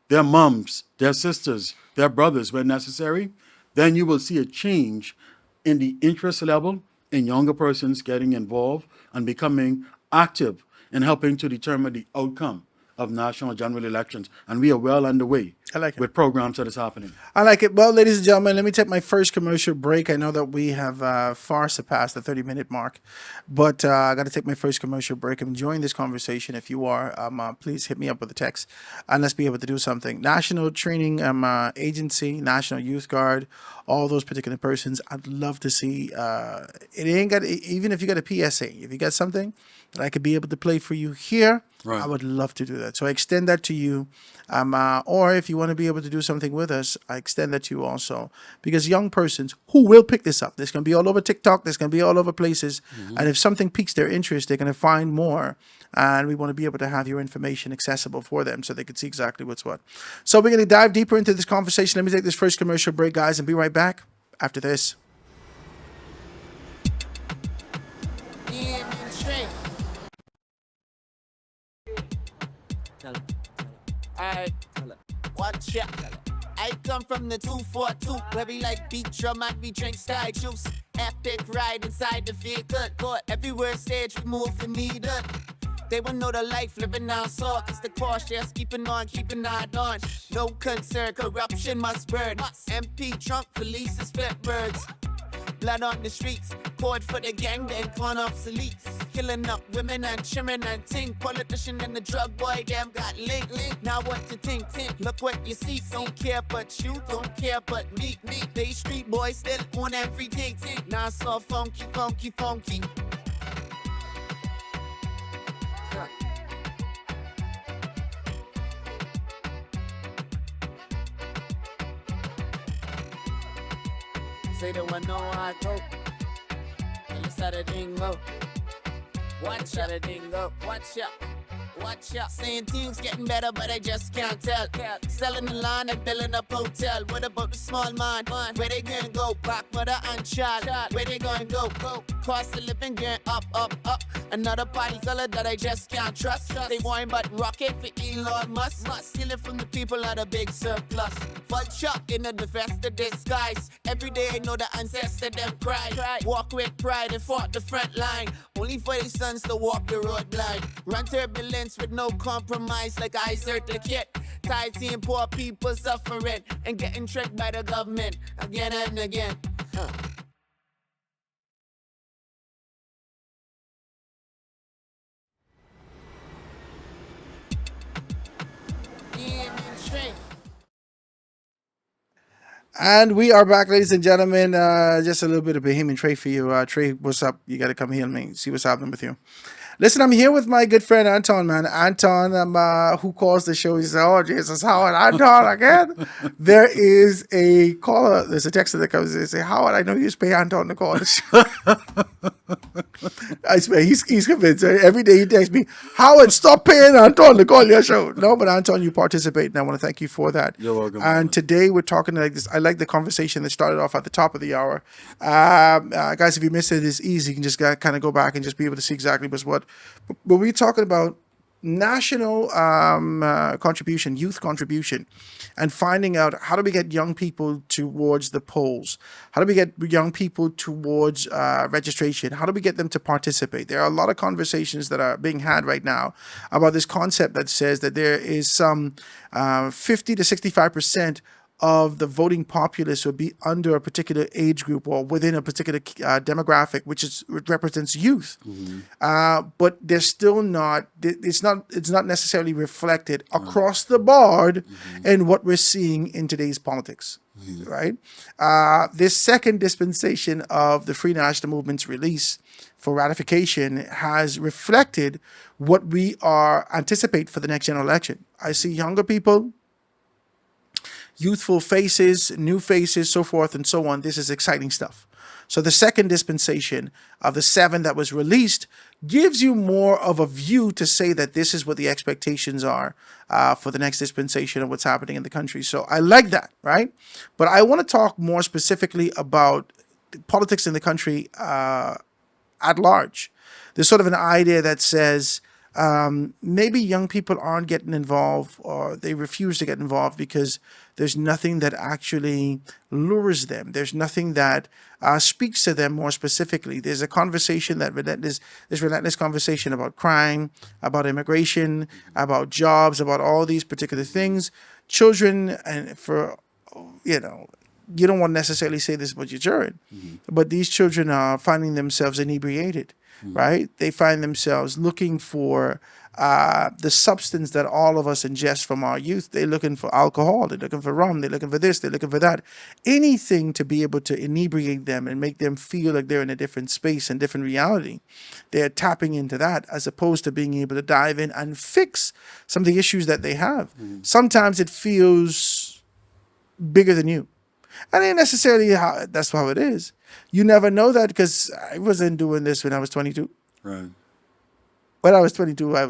B: their moms, their sisters, their brothers when necessary, then you will see a change in the interest level in younger persons getting involved and becoming active in helping to determine the outcome of national general elections. And we are well underway
A: I like it.
B: with programs that is happening.
A: I like it. Well, ladies and gentlemen, let me take my first commercial break. I know that we have far surpassed the 30-minute mark, but I got to take my first commercial break. I'm enjoying this conversation. If you are, please hit me up with a text, and let's be able to do something. National Training Agency, National Youth Guard, all those particular persons. I'd love to see. It ain't got, even if you got a PSA, if you got something that I could be able to play for you here,
B: Right.
A: I would love to do that. So I extend that to you. Or if you want to be able to do something with us, I extend that to you also. Because young persons who will pick this up, this can be all over TikTok, this can be all over places. And if something piques their interest, they're going to find more. And we want to be able to have your information accessible for them so they can see exactly what's what. So we're going to dive deeper into this conversation. Let me take this first commercial break, guys, and be right back after this.
C: Alright, watch out. I come from the 242, where we like beat drum and we drink sky juice. Epic ride inside the vehicle, but everywhere stage we move the needle. They will know the life living on soul, cause the cautious keeping on on. No concern, corruption must burn. MP Trump releases flip birds. Blood on the streets, poured for the gang, then gone obsolete. Killing up women and children and ting. Politician and the drug boy, them got link. Now what to think? Look what you see. Don't care but you, don't care but me. They street boys still on everything. Now so funky. Say the one know I go. And it's how the thing go. Watch out, the thing go. Watch out. Saying things getting better, but I just can't tell. Selling the line and building up hotel. What about the small man? Where they gonna go? Back mother and child. Where they gonna go? Cost of living going up. Another party color that I just can't trust. They want but rocket for Elon Musk. Stealing from the people at a big surplus. Vulture in the vest of disguise. Every day I know the ancestor them cry. Walk with pride and fought the front line. Only for the sons to walk the road blind. Run turbulence with no compromise like I hurt the kid. Tired seeing poor people suffering and getting tricked by the government again and again.
A: And we are back, ladies and gentlemen. Just a little bit of Bahamian Trey for you. Trey, what's up? You got to come here and see what's happening with you. Listen, I'm here with my good friend Anton, man. Anton, who calls the show. He says, "Oh, Jesus, Howard, Anton again." There is a caller. There's a texter that comes and says, "Howard, I know you just pay Anton to call the show." I swear, he's convinced. Every day he texts me, "Howard, stop paying Anton to call your show." No, but Anton, you participate, and I want to thank you for that.
B: You're welcome.
A: And today we're talking like this. I like the conversation that started off at the top of the hour. Guys, if you missed it, it's easy. You can just kind of go back and just be able to see exactly what's what. But we're talking about national contribution, youth contribution, and finding out how do we get young people towards the polls? How do we get young people towards registration? How do we get them to participate? There are a lot of conversations that are being had right now about this concept that says that there is some 50 to 65% of the voting populace will be under a particular age group or within a particular demographic, which represents youth. But they're still not. It's not necessarily reflected across the board in what we're seeing in today's politics. Right. This second dispensation of the Free National Movement's release for ratification has reflected what we anticipate for the next general election. I see younger people, youthful faces, new faces, so forth and so on. This is exciting stuff. So the second dispensation of the 7 that was released gives you more of a view to say that this is what the expectations are for the next dispensation of what's happening in the country. So I like that, right? But I want to talk more specifically about politics in the country at large. There's sort of an idea that says maybe young people aren't getting involved, or they refuse to get involved because there's nothing that actually lures them. There's nothing that speaks to them more specifically. There's a conversation this relentless conversation about crime, about immigration, about jobs, about all these particular things. Children, and you don't want to necessarily say this about your children, but these children are finding themselves inebriated. Right? They find themselves looking for the substance that all of us ingest from our youth. They're looking for alcohol. They're looking for rum. They're looking for this. They're looking for that. Anything to be able to inebriate them and make them feel like they're in a different space and different reality. They're tapping into that as opposed to being able to dive in and fix some of the issues that they have. Sometimes it feels bigger than you. And ain't necessarily that's how it is. You never know that, because I wasn't doing this when I was 22.
B: Right.
A: When I was 22, I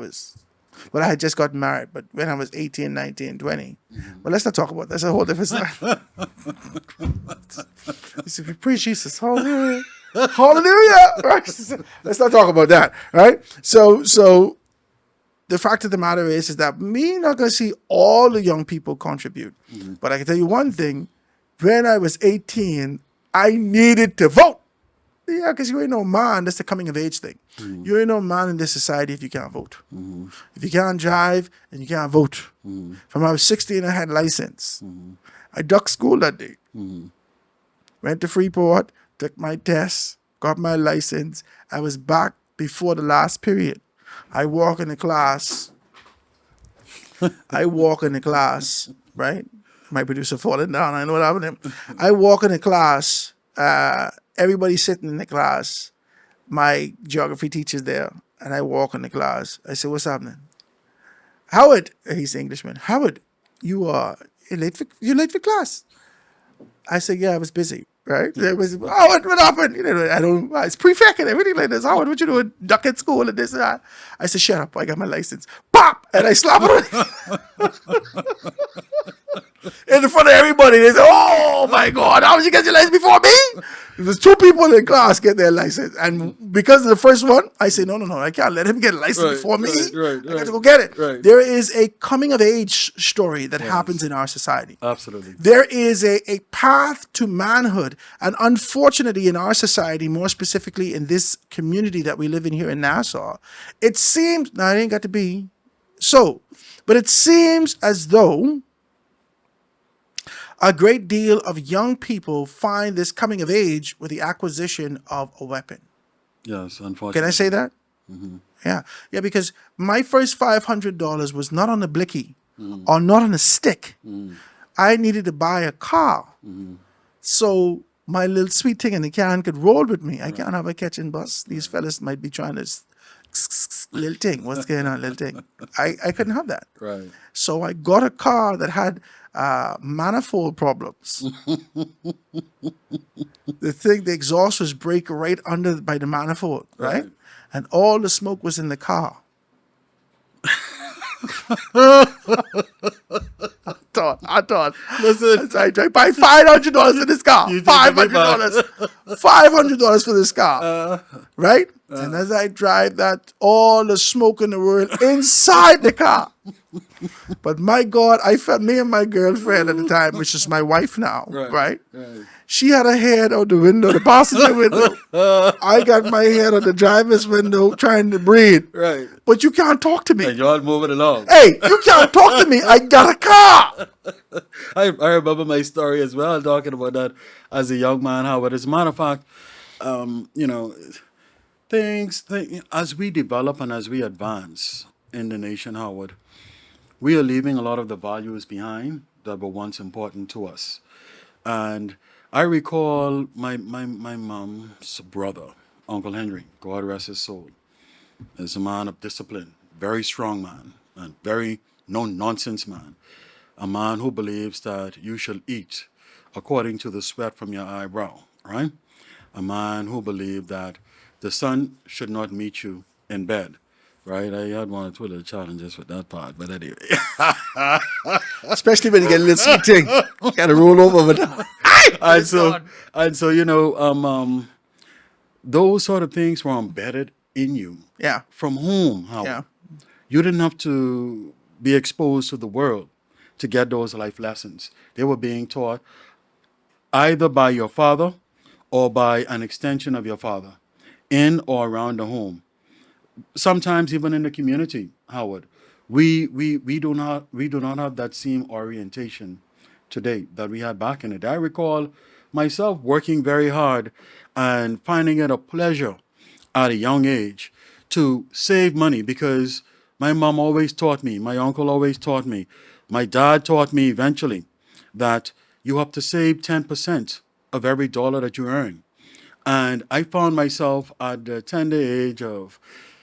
A: had just gotten married. But when I was 18, 19, 20, well, let's not talk about that. That's a whole different story. You see, we preach Jesus, hallelujah, hallelujah. Right? Let's not talk about that, right? So the fact of the matter is that me not going to see all the young people contribute. But I can tell you one thing. When I was 18, I needed to vote. Yeah, because you ain't no man. That's the coming of age thing. You ain't no man in this society if you can't vote. If you can't drive and you can't vote. From I was 16, I had license. I ducked school that day. Went to Freeport, took my test, got my license. I was back before the last period. I walk in the class, right? My producer falling down. I know what happened to him. I walk in the class. Everybody sitting in the class. My geography teacher's there. And I walk in the class. I say, what's happening? Howard, he's the Englishman. Howard, you're late for class. I said, yeah, I was busy. Right? There was, Howard, what happened? It's prefect and everything like this. Howard, what you doing? Duck at school and this and that. I said, shut up. I got my license. Pop! And I slap it. In front of everybody. They said, oh my God, how did you get your license before me? There's 2 people in class get their license. And because of the first one, I say, no, I can't let him get a license before me. I got to go get it.
B: Right.
A: There is a coming of age story that happens in our society.
B: Absolutely.
A: There is a path to manhood. And unfortunately, in our society, more specifically in this community that we live in here in Nassau, it seems, now it ain't got to be so, but it seems as though a great deal of young people find this coming of age with the acquisition of a weapon.
B: Yes, unfortunately.
A: Can I say that? Yeah, because my first $500 was not on a blicky or not on a stick. I needed to buy a car. So my little sweet thing in the can could roll with me. I can't have a catching bus. These fellas might be trying to little thing. What's going on, little thing? I couldn't have that.
B: Right.
A: So I got a car that had manifold problems. The exhaust was break right under by the manifold, right? And all the smoke was in the car. I Anton,
B: Listen.
A: I buy $500 for this car.
B: You think of it,
A: $500. $500 for this car. Right? And as I drive that, all the smoke in the world inside the car. But my God, I felt me and my girlfriend at the time, which is my wife now, right? She had her head out the window, the passenger window. I got my head out the driver's window trying to breathe.
B: Right.
A: But you can't talk to me.
B: And y'all moving along.
A: Hey, you can't talk to me. I got a car.
B: I remember my story as well, talking about that as a young man, Howard. As a matter of fact, you know, things as we develop and as we advance in the nation, Howard, we are leaving a lot of the values behind that were once important to us. And I recall my mom's brother, Uncle Henry, God rest his soul, is a man of discipline, very strong man, and very no-nonsense man. A man who believes that you shall eat according to the sweat from your eyebrow, right? A man who believed that the sun should not meet you in bed, right? I had one or two little challenges with that part, but anyway.
A: Especially when you get a little sweet thing. You got to roll over with that.
B: and so, you know, those sort of things were embedded in you.
A: Yeah.
B: From whom, Howard?
A: Yeah.
B: You didn't have to be exposed to the world to get those life lessons. They were being taught either by your father or by an extension of your father in or around the home. Sometimes even in the community, Howard, we do not have that same orientation today that we had back in the day. I recall myself working very hard and finding it a pleasure at a young age to save money because my mom always taught me, my uncle always taught me, my dad taught me eventually that you have to save 10% of every dollar that you earn. And I found myself at the tender age of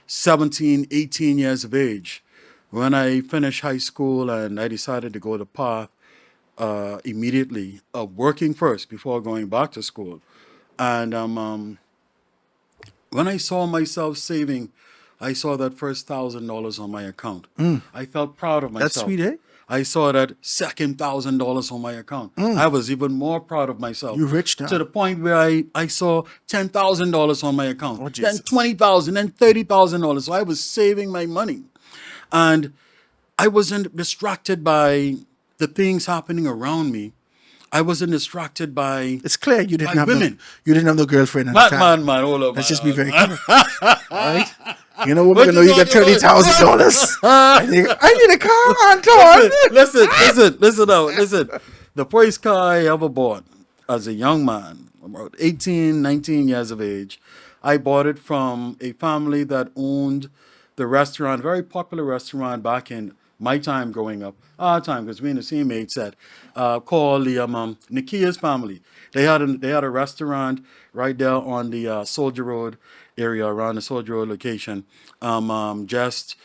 B: 17, 18 years of age when I finished high school and I decided to go the path immediately of working first before going back to school. And when I saw myself saving, I saw that first $1,000 on my account. I felt proud of myself.
A: That's sweet, eh?
B: I saw that second $1,000 on my account. I was even more proud of myself.
A: You rich now.
B: To the point where I saw $10,000 on my account.
A: Oh,
B: then
A: Jesus.
B: $20,000, then $30,000. So I was saving my money. And I wasn't distracted by the things happening around me. I wasn't distracted by
A: It's clear you didn't
B: by
A: have
B: women.
A: you didn't have no girlfriend at the time.
B: Man, hold on.
A: Let's
B: man.
A: just be very clear. Right? You know what?
B: What
A: We know
B: you
A: you got
B: talking about?
A: $30,000. I need a car, Anton.
B: Listen now. Listen. The first car I ever bought as a young man, about 18, 19 years of age, I bought it from a family that owned the restaurant, very popular restaurant back in my time growing up, our time, because we in the same age set, called the Nikia's family. They had a restaurant right there on the Soldier Road area, around the Soldier Road location, just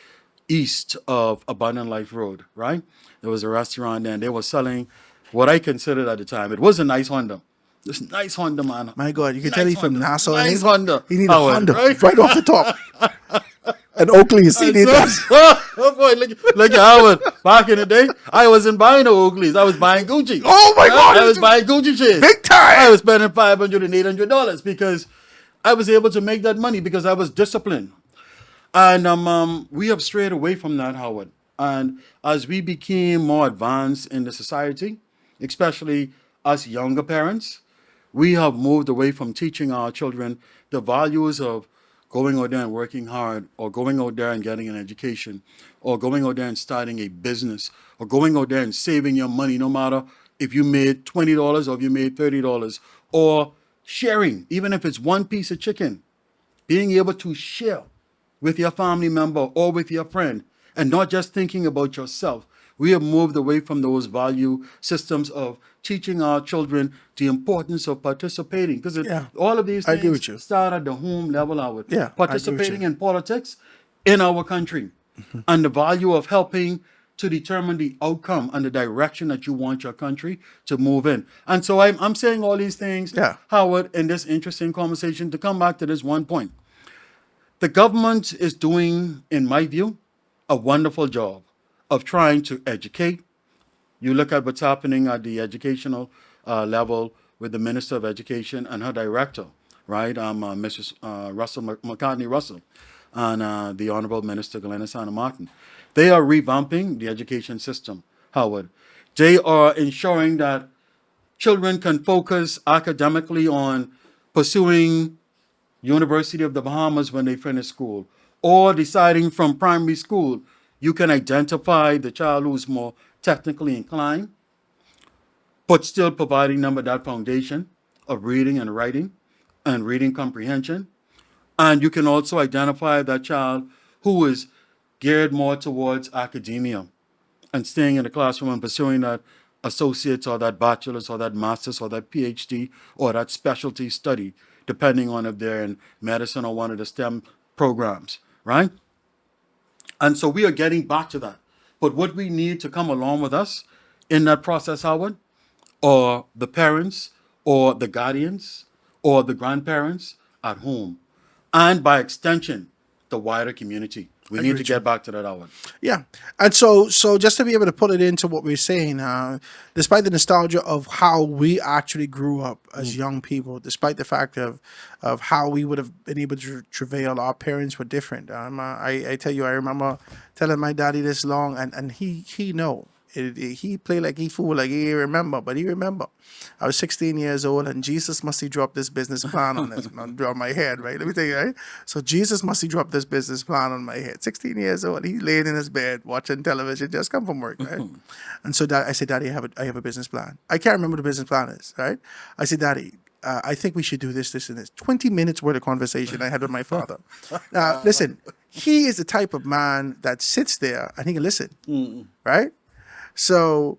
B: east of Abundant Life Road, right? There was a restaurant there, and they were selling what I considered at the time. It was a nice Honda. This nice Honda, man.
A: My God, you can
B: Nice
A: tell he's from
B: Honda.
A: Nassau.
B: Nice Honda.
A: He need a
B: Howard,
A: Honda
B: right?
A: off the top. And Oakley's, he need that.
B: Oh boy, look at Howard. Back in the day, I wasn't buying no Oakleys. I was buying Gucci.
A: Oh my God.
B: I was buying Gucci shit.
A: Big time.
B: I was spending $500 and $800 because I was able to make that money because I was disciplined. And we have strayed away from that, Howard. And as we became more advanced in the society, especially us younger parents, we have moved away from teaching our children the values of going out there and working hard, or going out there and getting an education, or going out there and starting a business, or going out there and saving your money, no matter if you made $20 or if you made $30, or sharing, even if it's one piece of chicken, being able to share with your family member or with your friend, and not just thinking about yourself. We have moved away from those value systems of teaching our children the importance of participating. Because all of these
A: I agree with
B: things
A: you.
B: start at the home level, Howard.
A: Yeah, I agree with
B: Participating
A: you.
B: in politics in our country. And the value of helping to determine the outcome and the direction that you want your country to move in. And so I'm saying all these things, Howard, in this interesting conversation, to come back to this one point. The government is doing, in my view, a wonderful job of trying to educate, You look at what's happening at the educational level with the Minister of Education and her director, right? Mrs. Russell McCartney Russell, and the Honorable Minister Glenna Santa Martin. They are revamping the education system, Howard. They are ensuring that children can focus academically on pursuing University of the Bahamas when they finish school, or deciding from primary school, you can identify the child who's more technically inclined, but still providing them with that foundation of reading and reading comprehension. And you can also identify that child who is geared more towards academia and staying in the classroom and pursuing that associate's or that bachelor's or that master's or that PhD or that specialty study, depending on if they're in medicine or one of the STEM programs, right? And so we are getting back to that. But what we need to come along with us in that process, Howard, or the parents or the guardians or the grandparents at home, and by extension, the wider community. We need to get back to that, Howard.
A: Yeah, and so just to be able to put it into what we're saying, despite the nostalgia of how we actually grew up as young people, despite the fact of how we would have been able to travail, our parents were different. I tell you, I remember telling my daddy this long, and he know. He played like he fool, like he remember, but he remember. I was 16 years old, and Jesus must have dropped this business plan on this on my head, right? Let me tell you, right? So Jesus must have dropped this business plan on my head. 16 years old, he laid in his bed watching television, just come from work, right? And so I said, Daddy, I have a business plan. I can't remember what the business plan is, right? I said, Daddy, I think we should do this, and this. 20 minutes worth of conversation I had with my father. Now, listen, he is the type of man that sits there and he can listen, right? So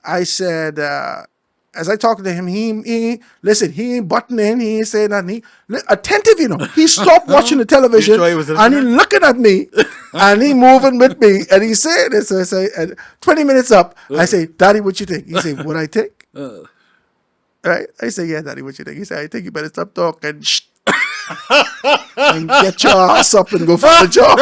A: I said, as I talked to him, he listen, he ain't butting in, he ain't saying nothing. Attentive, you know. He stopped watching the television and he looking at me and he moving with me and he saying this. So I say, 20 minutes up, I say, Daddy, what you think? He say, what I think? Right? I say, yeah, Daddy, what you think? He say, I think you better stop talking. Shh. And get your ass up and go find a job.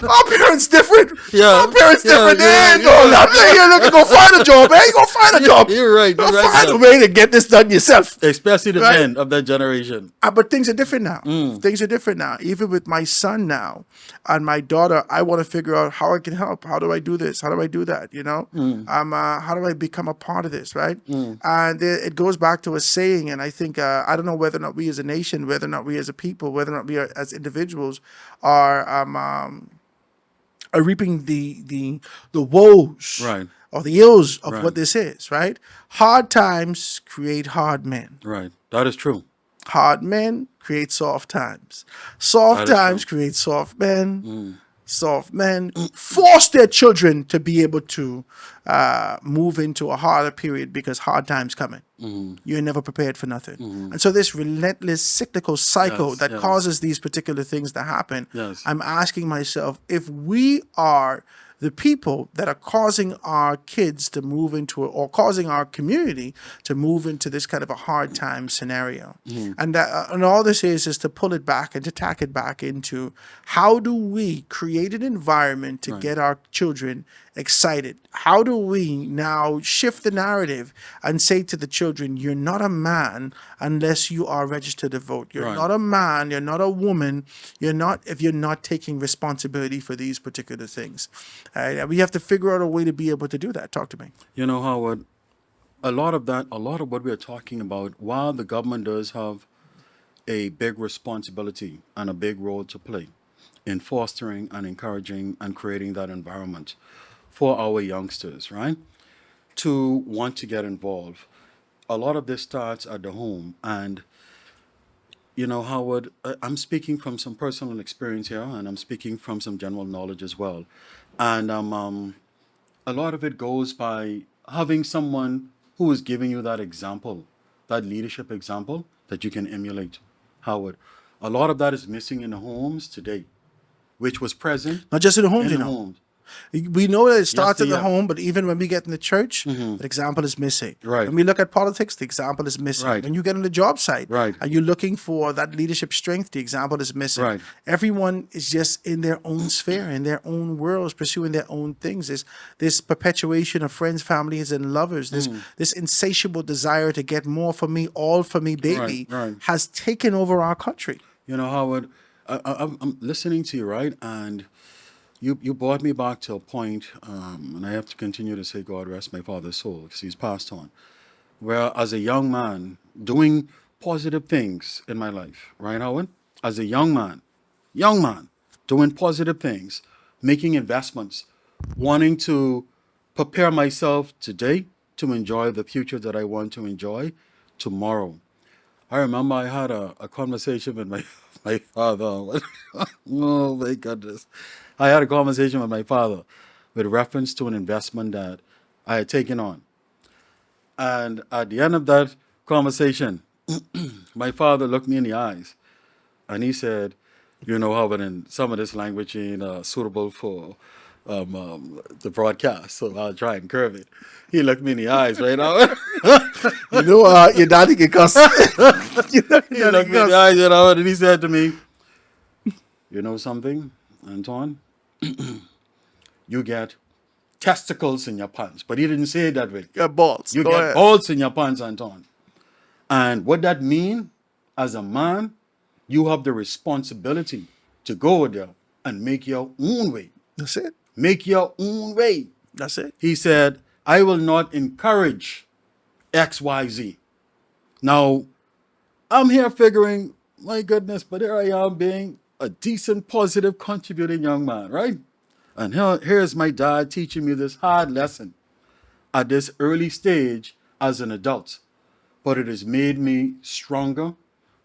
A: Our parents different.
B: Yeah.
A: Our parents different. They ain't
B: Yeah.
A: going out there. You're looking to go find a job. They ain't gonna find a job.
B: You're right.
A: Go find a way to get this done yourself.
B: Especially the
A: Right?
B: men of that generation.
A: But things are different now. Things are different now. Even with my son now and my daughter, I want to figure out how I can help. How do I do this? How do I do that? You know, how do I become a part of this? Right? And it goes back to a saying, and I think I don't know whether or not we as a nation, whether or not we as a people, whether or not we are as individuals are reaping the woes,
B: Right.
A: or the ills of
B: Right.
A: what this is. Right? Hard times create hard men.
B: Right. That is true.
A: Hard men create soft times. Soft
B: That is
A: times
B: true.
A: create soft men. Soft men force their children to be able to move into a harder period because hard times coming. You're never prepared for nothing. And so this relentless cyclical cycle
B: Yes,
A: that
B: yes.
A: causes these particular things to happen,
B: Yes.
A: I'm asking myself, if we are the people that are causing our kids to move into or causing our community to move into this kind of a hard time scenario. And all this is to pull it back and to tack it back into how do we create an environment to get our children excited? How do we now shift the narrative and say to the children, you're not a man unless you are registered to vote. You're
B: Right.
A: not a man, you're not a woman, you're not if you're not taking responsibility for these particular things. We have to figure out a way to be able to do that. Talk to me.
B: You know, Howard, a lot of what we're talking about, while the government does have a big responsibility and a big role to play in fostering and encouraging and creating that environment for our youngsters, right? To want to get involved. A lot of this starts at the home. And, you know, Howard, I'm speaking from some personal experience here, and I'm speaking from some general knowledge as well. And a lot of it goes by having someone who is giving you that example, that leadership example that you can emulate, Howard. A lot of that is missing in the homes today, which was present
A: Not just in the homes,
B: in
A: you
B: the
A: know.
B: homes.
A: We know that it starts in the
B: yeah.
A: home, but even when we get in the church, the example is missing.
B: Right.
A: When we look at politics, the example is missing.
B: Right.
A: When you get on the job site,
B: Right.
A: and you're looking for that leadership strength, the example is missing.
B: Right.
A: Everyone is just in their own sphere, in their own worlds, pursuing their own things. There's this perpetuation of friends, families, and lovers. This insatiable desire to get more for me, all for me, baby,
B: Right.
A: has taken over our country.
B: You know, Howard, I'm listening to you, right? And you brought me back to a point, and I have to continue to say, God rest my father's soul, because he's passed on. Where as a young man, doing positive things in my life, right, Howard? As a young man, doing positive things, making investments, wanting to prepare myself today to enjoy the future that I want to enjoy tomorrow. I remember I had a conversation with my father. Oh my goodness. I had a conversation with my father with reference to an investment that I had taken on. And at the end of that conversation, my father looked me in the eyes and he said, you know, Howard, and some of this language ain't suitable for the broadcast, so I'll try and curve it. He looked me in the eyes, right, Howard?
A: You know, your daddy can cuss.
B: He looked me in the eyes, you know, and he said to me, you know something, Anton? You get testicles in your pants. But he didn't say it that way.
A: You got balls.
B: You
A: Go
B: get
A: ahead.
B: balls in your pants, Anton. And what that mean, as a man, you have the responsibility to go there and make your own way.
A: That's it.
B: Make your own way.
A: That's it.
B: He said, I will not encourage XYZ. Now, I'm here figuring, my goodness, but here I am being a decent, positive, contributing young man, right? And here's my dad teaching me this hard lesson at this early stage as an adult. But it has made me stronger,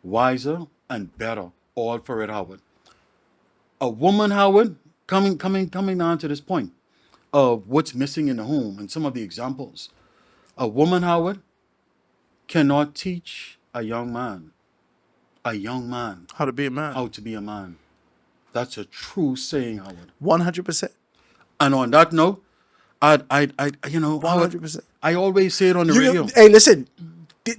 B: wiser, and better, all for it, Howard. A woman, Howard, coming down to this point of what's missing in the home and some of the examples. A woman, Howard, cannot teach a young man
A: How to be a man.
B: how to be a man. That's a true saying, Howard.
A: 100%.
B: And on that note, I you know, Howard,
A: 100%.
B: I always say it on the
A: You
B: radio.
A: know, hey, listen,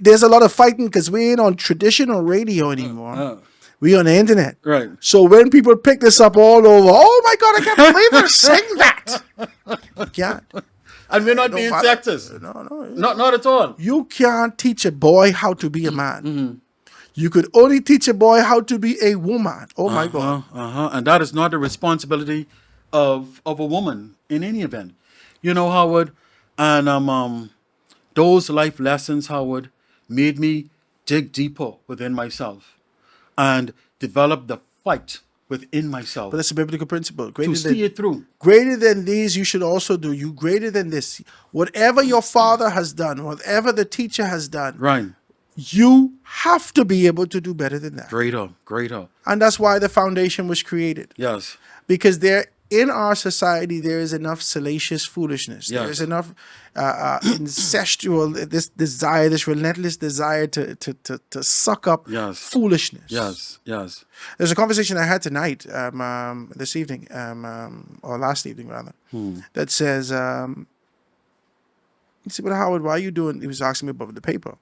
A: there's a lot of fighting because we ain't on traditional radio anymore. We on the internet.
B: Right.
A: So when people pick this up all over, oh my God, I can't believe they're saying that. You can't.
B: And we're not being
A: matter.
B: sexist.
A: No.
B: Not at all.
A: You can't teach a boy how to be a man.
B: Mm-hmm.
A: You could only teach a boy how to be a woman. Oh my God.
B: And that is not the responsibility of a woman in any event. You know, Howard, and those life lessons, Howard, made me dig deeper within myself and develop the fight within myself
A: But that's a biblical principle.
B: to see it through.
A: Greater than these, you should also do. You greater than this. Whatever your father has done, whatever the teacher has done,
B: Right.
A: you have to be able to do better than that.
B: Greater.
A: And that's why the foundation was created.
B: Yes.
A: Because in our society, there is enough salacious foolishness.
B: Yes.
A: There is enough incestual, this desire, this relentless desire to suck up
B: Yes.
A: foolishness.
B: Yes.
A: There's a conversation I had tonight, this evening, or last evening rather, that says, he said, but Howard, why are you doing, he was asking me about the paper.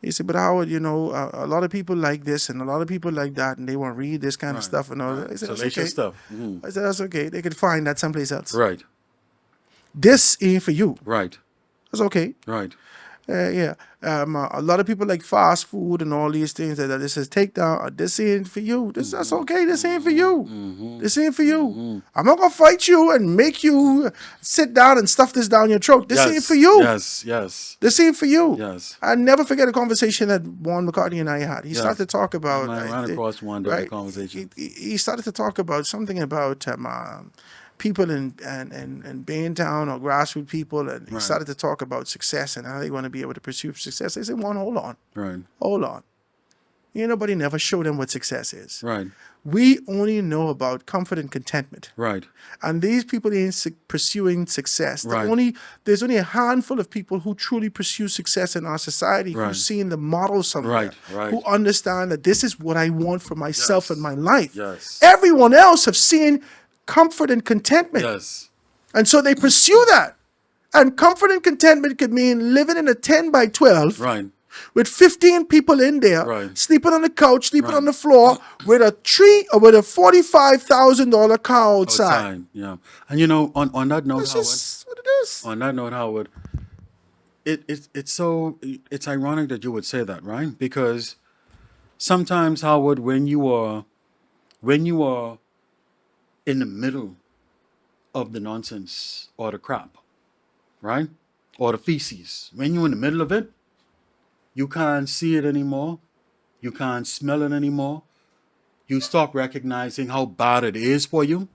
A: He said, but Howard, you know, a lot of people like this and a lot of people like that and they won't read this kind of stuff and all that. I said, that's
B: Salacious
A: okay.
B: stuff.
A: I said, that's okay. They could find that someplace else.
B: Right.
A: This ain't for you.
B: Right.
A: That's okay.
B: Right.
A: Yeah. A lot of people like fast food and all these things that this is take down. This ain't for you. That's okay. This ain't for you. This ain't for you. I'm not gonna fight you and make you sit down and stuff this down your throat. This ain't for you.
B: Yes.
A: This ain't for you.
B: Yes.
A: I never forget a conversation that Warren McCartney and I had. He started to talk about.
B: I ran across one during the conversation.
A: He started to talk about something about people in Baintown or grassroots people, and he started to talk about success and how they want to be able to pursue success. I said, hold on.
B: Right.
A: Hold on. Ain't nobody never showed them what success is.
B: Right.
A: We only know about comfort and contentment.
B: Right.
A: And these people ain't pursuing success.
B: Right.
A: There's only a handful of people who truly pursue success in our society, who've seen the model somewhere,
B: Right.
A: who understand that this is what I want for myself and my life.
B: Yes.
A: Everyone else have seen comfort and contentment. And so they pursue that. And comfort and contentment could mean living in a 10 by 12
B: Right.
A: with 15 people in there,
B: Right.
A: sleeping on the couch, sleeping
B: Right.
A: on the floor, with a $45,000 car outside.
B: Outside. Yeah. And you know, on that note,
A: That's
B: Howard.
A: just what it is.
B: On that note, Howard, it's ironic that you would say that, right? Because sometimes, Howard, when you are in the middle of the nonsense or the crap, right? Or the feces, when you're in the middle of it, you can't see it anymore. You can't smell it anymore. You stop recognizing how bad it is for you,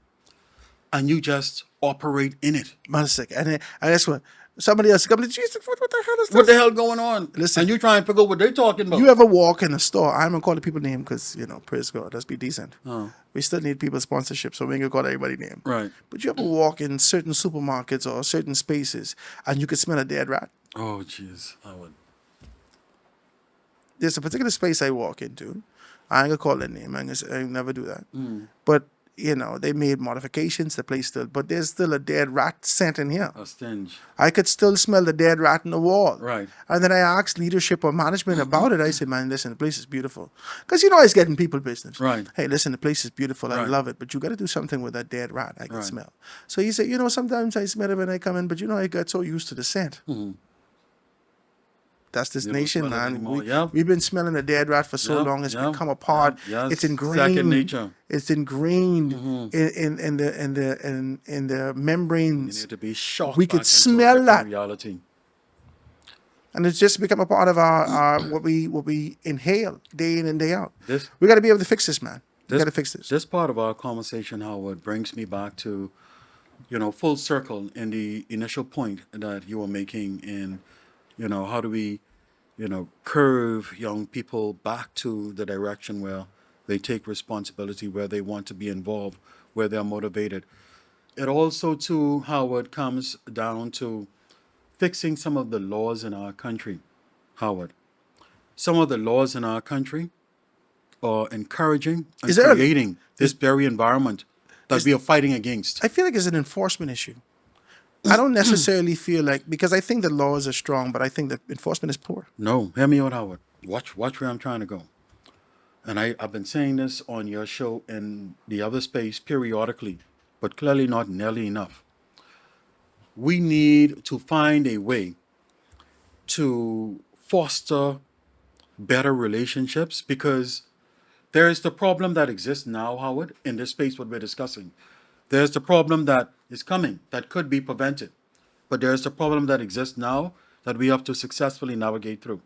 B: and you just operate in it.
A: Man, sick. And that's what somebody else comes to Jesus. What the hell is this?
B: What the hell going on?
A: Listen.
B: And you try and figure out what they're talking about.
A: You ever walk in a store? I'm gonna call the people name because praise God, let's be decent.
B: Oh.
A: We still need people sponsorship, so we ain't gonna call everybody name.
B: Right.
A: But you ever walk in certain supermarkets or certain spaces and you could smell a dead rat?
B: Oh, jeez. I would.
A: There's a particular space I walk into. I ain't gonna call that name. I never do that.
B: Mm.
A: But they made modifications. The place still, but there's still a dead rat scent in here.
B: A stench.
A: I could still smell the dead rat in the wall.
B: Right.
A: And then I asked leadership or management about it. I said, man, listen, the place is beautiful. Because I was getting people business.
B: Right.
A: Hey, listen, the place is beautiful. I
B: Right.
A: love it. But you got to do something with that dead rat I can
B: Right.
A: smell. So he said, sometimes I smell it when I come in, but I got so used to the scent.
B: Mhm.
A: That's this
B: You don't
A: nation,
B: smell it
A: man.
B: anymore. Yeah.
A: We've been smelling the dead rat for so
B: Yeah,
A: long. It's
B: yeah,
A: become a part.
B: yeah, yes.
A: It's ingrained.
B: Second nature.
A: It's ingrained
B: Mhm.
A: in the
B: You
A: membranes.
B: need to be shocked.
A: We could
B: back into a
A: smell
B: different
A: that.
B: reality.
A: And it's just become a part of our what we inhale day in and day out.
B: This
A: We got to be able to fix this, man. We
B: This-
A: got to fix this.
B: This part of our conversation, Howard, brings me back to, full circle in the initial point that you were making in, how do we, curve young people back to the direction where they take responsibility, where they want to be involved, where they're motivated. It also, too, Howard, comes down to fixing some of the laws in our country, Howard. Some of the laws in our country are encouraging and
A: Is there a-
B: creating this very environment that we are fighting against.
A: I feel like it's an enforcement issue. I don't necessarily feel like, because I think the laws are strong, but I think the enforcement is poor.
B: No, hear me out, Howard. Watch where I'm trying to go. And I've been saying this on your show in the other space periodically, but clearly not nearly enough. We need to find a way to foster better relationships, because there is the problem that exists now, Howard, in this space what we're discussing. There's the problem that is coming that could be prevented. But there's the problem that exists now that we have to successfully navigate through.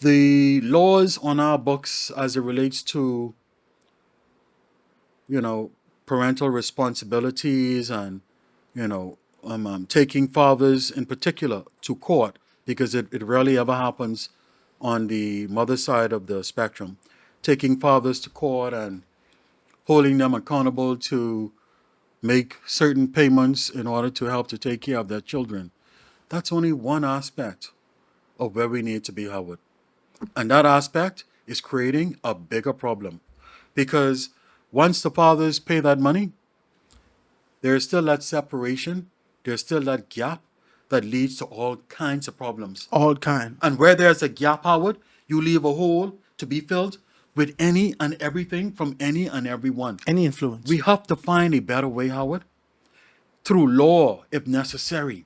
B: The laws on our books as it relates to, parental responsibilities and, taking fathers in particular to court, because it rarely ever happens on the mother side of the spectrum. Taking fathers to court and holding them accountable to make certain payments in order to help to take care of their children. That's only one aspect of where we need to be, Howard. And that aspect is creating a bigger problem. Because once the fathers pay that money, there's still that separation, there's still that gap that leads to all kinds of problems.
A: All kind.
B: And where there's a gap, Howard, you leave a hole to be filled with any and everything from any and everyone.
A: Any influence.
B: We have to find a better way, Howard, through law, if necessary,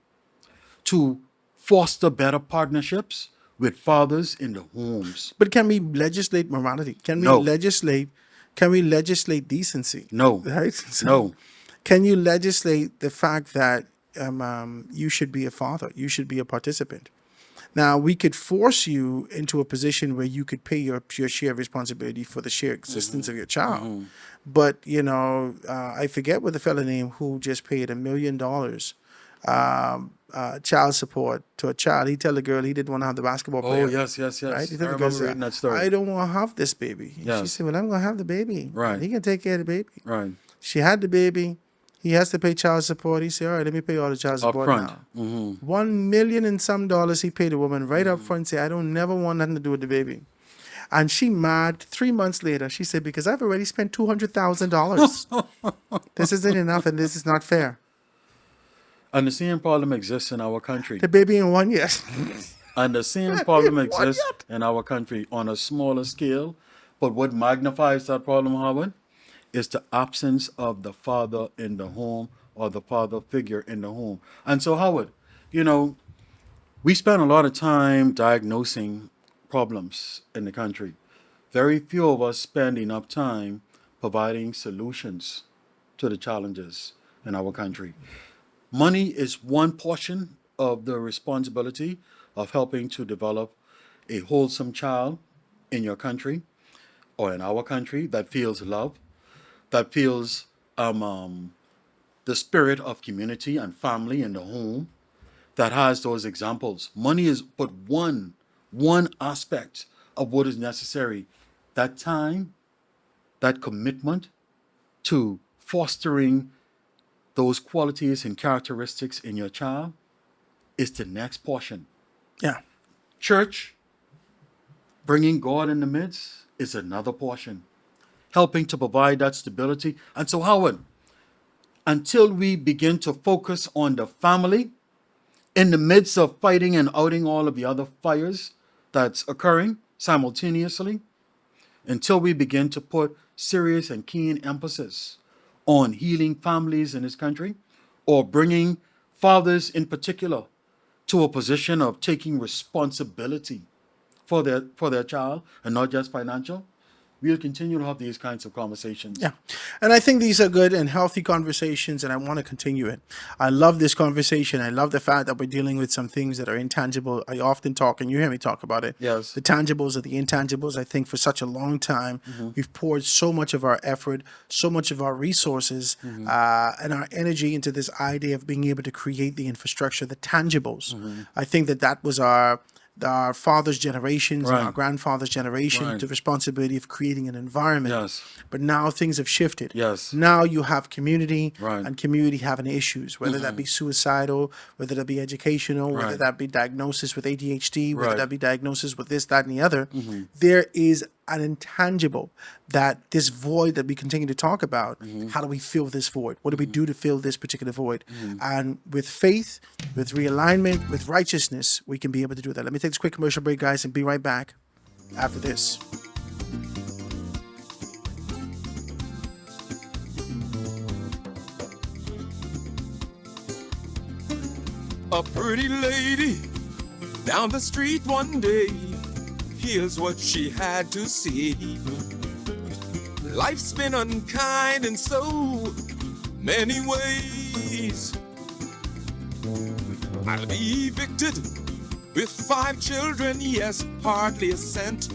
B: to foster better partnerships with fathers in the homes.
A: But can we legislate morality? Can we
B: No.
A: legislate decency?
B: No.
A: Right? So,
B: No.
A: Can you legislate the fact that you should be a father? You should be a participant. Now, we could force you into a position where you could pay your share of responsibility for the shared existence of your child. But, I forget what the fella name who just paid $1 million child support to a child. He tell the girl he didn't want to have the basketball player.
B: Oh, yes.
A: Right? He
B: I
A: told the girl,
B: remember reading that story.
A: I don't want to have this baby. And she
B: Yes.
A: said, well, I'm going to have the baby.
B: Right.
A: He can take care of the baby.
B: Right.
A: She had the baby. He has to pay child support. He said, all right, let me pay all the child
B: Up
A: support
B: front.
A: now.
B: Mm-hmm.
A: $1 million and some dollars he paid the woman right up front. Say, I don't never want nothing to do with the baby. And she mad 3 months later. She said, because I've already spent $200,000. This isn't enough and this is not fair.
B: And the same problem exists in our country.
A: The baby in 1 year.
B: And the same problem
A: What
B: exists
A: yet?
B: in our country on a smaller scale. But what magnifies that problem, Howard, is the absence of the father in the home or the father figure in the home. And so, Howard, you know, we spend a lot of time diagnosing problems in the country. Very few of us spend enough time providing solutions to the challenges in our country. Money is one portion of the responsibility of helping to develop a wholesome child in your country or in our country that feels love, that feels the spirit of community and family in the home, that has those examples. Money is but one aspect of what is necessary. That time, that commitment to fostering those qualities and characteristics in your child is the next portion.
A: Yeah.
B: Church, bringing God in the midst, is another portion. Helping to provide that stability. And so, Howard, until we begin to focus on the family in the midst of fighting and outing all of the other fires that's occurring simultaneously, until we begin to put serious and keen emphasis on healing families in this country, or bringing fathers in particular to a position of taking responsibility for their child and not just financial, we'll continue to have these kinds of conversations.
A: Yeah. And I think these are good and healthy conversations, and I want to continue it. I love this conversation. I love the fact that we're dealing with some things that are intangible. I often talk, and you hear me talk about it.
B: Yes.
A: The tangibles are the intangibles. I think for such a long time, we've poured so much of our effort, so much of our resources, and our energy into this idea of being able to create the infrastructure, the tangibles. I think that was our father's generations and our
B: Right.
A: grandfather's generation,
B: Right.
A: the responsibility of creating an environment.
B: Yes.
A: But now things have shifted.
B: Yes.
A: Now you have community,
B: Right.
A: and community having issues, whether that be suicidal, whether that be educational, whether
B: Right.
A: that be diagnosis with ADHD, whether
B: Right.
A: that be diagnosis with this, that, and the other. There is an intangible, that this void that we continue to talk about, how do we fill this void? What do we do to fill this particular void? And with faith, with realignment, with righteousness, we can be able to do that. Let me take this quick commercial break, guys, and be right back after this.
D: A pretty lady down the street one day, here's what she had to say. Life's been unkind in so many ways. I'll be evicted with 5 children, yes, hardly a cent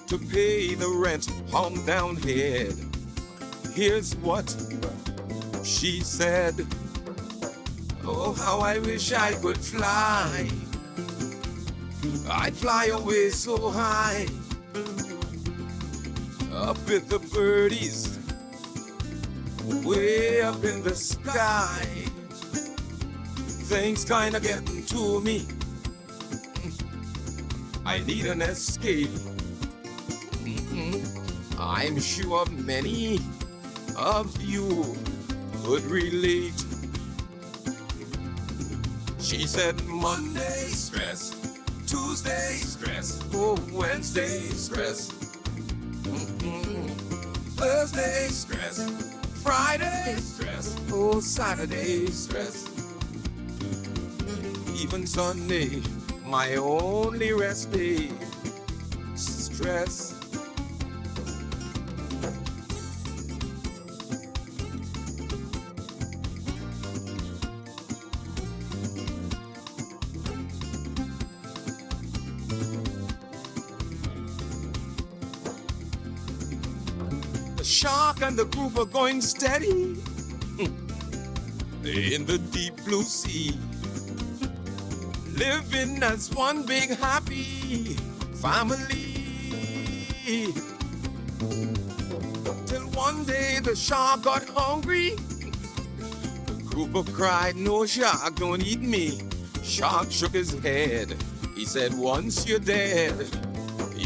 D: to pay the rent on down head. Here's what she said. Oh, how I wish I could fly. I'd fly away so high, up with the birdies, way up in the sky. Things kinda getting to me. I need an escape. I'm sure many of you could relate. She said Monday stress, Tuesday stress, oh Wednesday stress, Thursday stress, Friday stress, oh Saturday stress, even Sunday, my only rest day, stress. The shark and the group are going steady in the deep blue sea, living as one big happy family. Till one day the shark got hungry. The group cried, no shark, don't eat me. Shark shook his head. He said, once you're dead,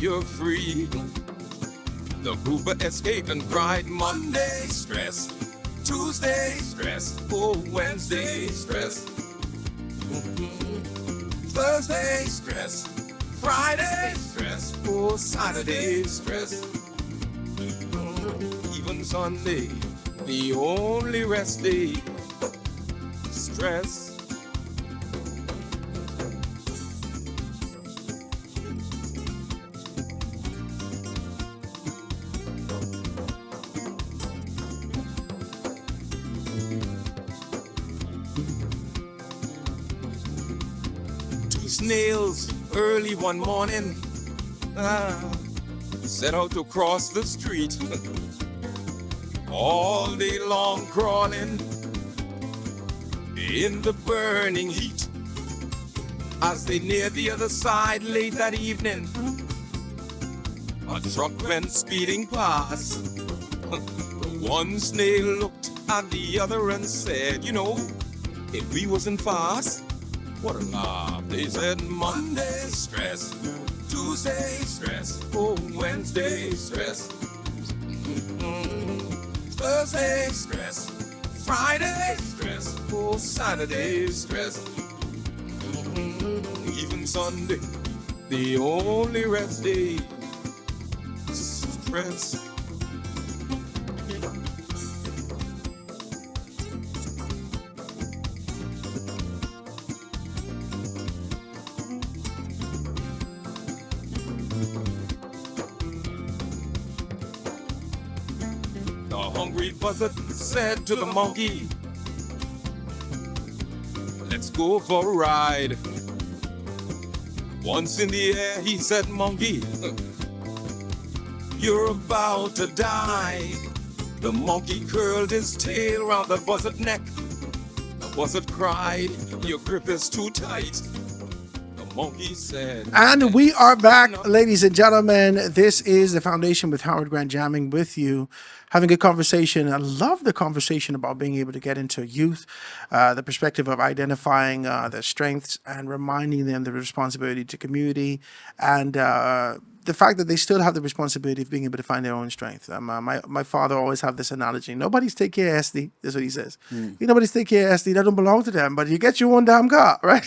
D: you're free. The grouper escaped and cried, Monday stress, Tuesday stress, oh Wednesday stress, Thursday stress, Friday stress, oh Saturday stress, even Sunday, the only rest day, stress. Snails early one morning set out to cross the street, all day long crawling in the burning heat. As they neared the other side late that evening, a truck went speeding past. One snail looked at the other and said, you know, if we wasn't fast, what a laugh. They said Monday stress, Tuesday stress, oh Wednesday stress, Thursday stress, Friday stress, oh Saturday stress, even Sunday, the only rest day, stress. Buzzard said to the monkey, let's go for a ride. Once in the air, he said, monkey, you're about to die. The monkey curled his tail around the buzzard's neck. The buzzard cried, your grip is too tight. The monkey said,
A: and we are back, ladies and gentlemen. This is The Foundation with Howard Grant, jamming with you, having a conversation. I love the conversation about being able to get into youth, the perspective of identifying their strengths and reminding them the responsibility to community, and the fact that they still have the responsibility of being able to find their own strength. My father always have this analogy: nobody's take care of SD. That's what he says. Nobody's take care of SD. That don't belong to them. But you get your own damn car, right?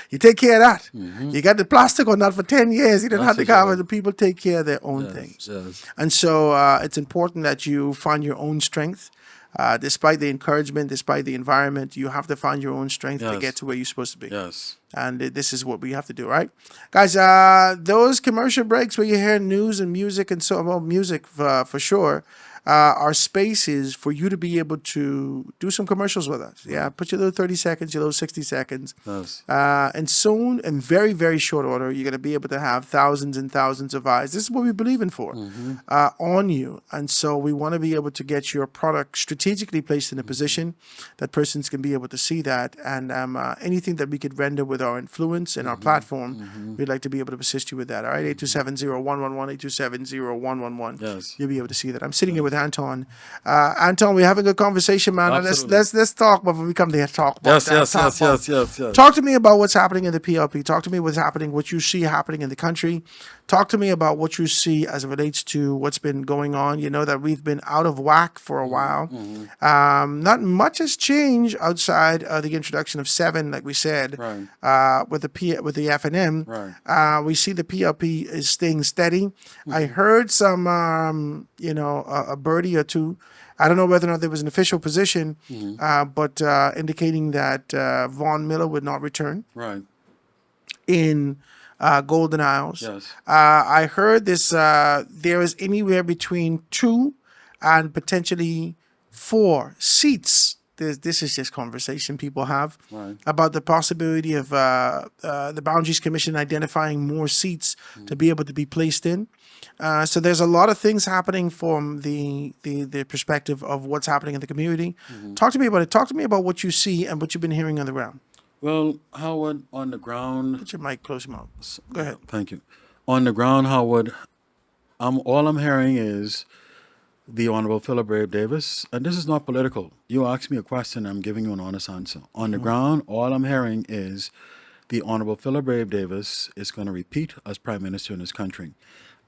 A: You take care of that. You got the plastic on that for 10 years. You don't have to cover. The people take care of their own things.
B: Yes.
A: And so it's important that you find your own strength. Despite the encouragement, despite the environment, you have to find your own strength to get to where you're supposed to be.
B: Yes.
A: And this is what we have to do, right? Guys, those commercial breaks where you hear news and music and so, well, music for sure, are spaces for you to be able to do some commercials with us. Yeah, put your little 30 seconds, your little 60 seconds.
B: Yes.
A: And soon, in very, very short order, you're going to be able to have thousands and thousands of eyes. This is what we believe in for, on you. And so we want to be able to get your product strategically placed in a position that persons can be able to see that. And anything that we could render with our influence and our platform, we'd like to be able to assist you with that. All right, 827-0111, 827-0111.
B: Yes.
A: You'll be able to see that. I'm sitting here with Anton. Anton, we're having a conversation, man.
B: Absolutely.
A: Let's talk before we come there. Talk about
B: Yes.
A: Talk to me about what's happening in the PLP. Talk to me what's happening, what you see happening in the country. Talk to me about what you see as it relates to what's been going on. You know that we've been out of whack for a while. Not much has changed outside the introduction of 7, like we said, with the FNM.
B: Right.
A: We see the PLP is staying steady. I heard some, a birdie or two. I don't know whether or not there was an official position, but indicating that Vaughn Miller would not return in Golden Isles.
B: Yes.
A: I heard this. There is anywhere between 2 and potentially 4 seats. This is just conversation people have about the possibility of the Boundaries Commission identifying more seats to be able to be placed in. So there's a lot of things happening from the perspective of what's happening in the community. Talk to me about it. Talk to me about what you see and what you've been hearing on the ground.
B: Well, Howard, on the ground.
A: Put your mic close to your mouth. Go ahead.
B: Thank you. On the ground, Howard, all I'm hearing is the Honorable Philip Brave Davis, and this is not political. You asked me a question, I'm giving you an honest answer. On the ground, all I'm hearing is the Honorable Philip Davis is going to repeat as Prime Minister in this country.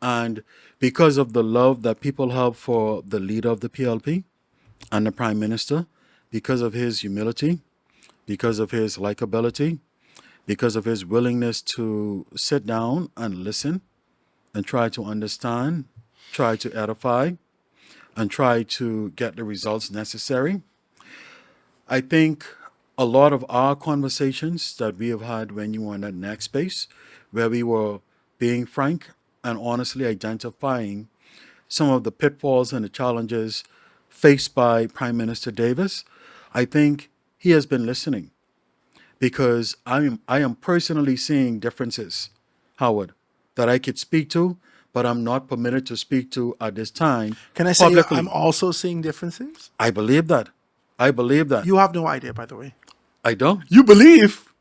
B: And because of the love that people have for the leader of the PLP and the Prime Minister, because of his humility, because of his likability, because of his willingness to sit down and listen and try to understand, try to edify, and try to get the results necessary. I think a lot of our conversations that we have had when you were in that next space, where we were being frank and honestly identifying some of the pitfalls and the challenges faced by Prime Minister Davis, I think he has been listening, because I am personally seeing differences, Howard, that I could speak to, but I'm not permitted to speak to at this time.
A: Can I say
B: publicly.
A: I'm also seeing differences?
B: I believe that. I believe that.
A: You have no idea, by the way.
B: I don't.
A: You believe,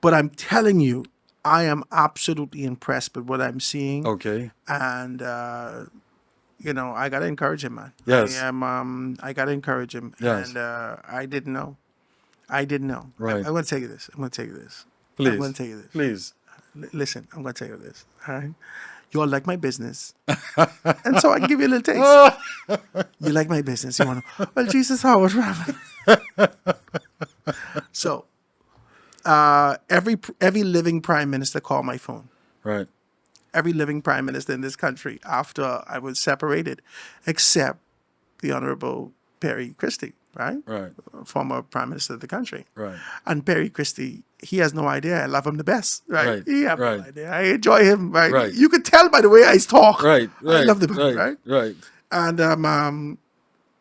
A: but I'm telling you, I am absolutely impressed with what I'm seeing.
B: Okay.
A: And I gotta encourage him, man.
B: Yes.
A: I gotta encourage him.
B: Yes.
A: And I didn't know. I didn't know.
B: Right.
A: I'm gonna tell you this. I'm
B: Please.
A: gonna tell you this.
B: Please.
A: Listen, I'm gonna tell you this. All right. You all like my business, and so I can give you a little taste. You like my business. You want to? Well, Jesus, Howard. So, every living prime minister called my phone.
B: Right.
A: Every living prime minister in this country after I was separated, except the Honorable Perry Christie, right?
B: Right.
A: Former prime minister of the country.
B: Right.
A: And Perry Christie, he has no idea. I love him the best, right?
B: Right,
A: He has
B: right.
A: no idea. I enjoy him, right?
B: Right.
A: You could tell by the way I talk.
B: Right.
A: I
B: Right.
A: love the man, right?
B: Right.
A: And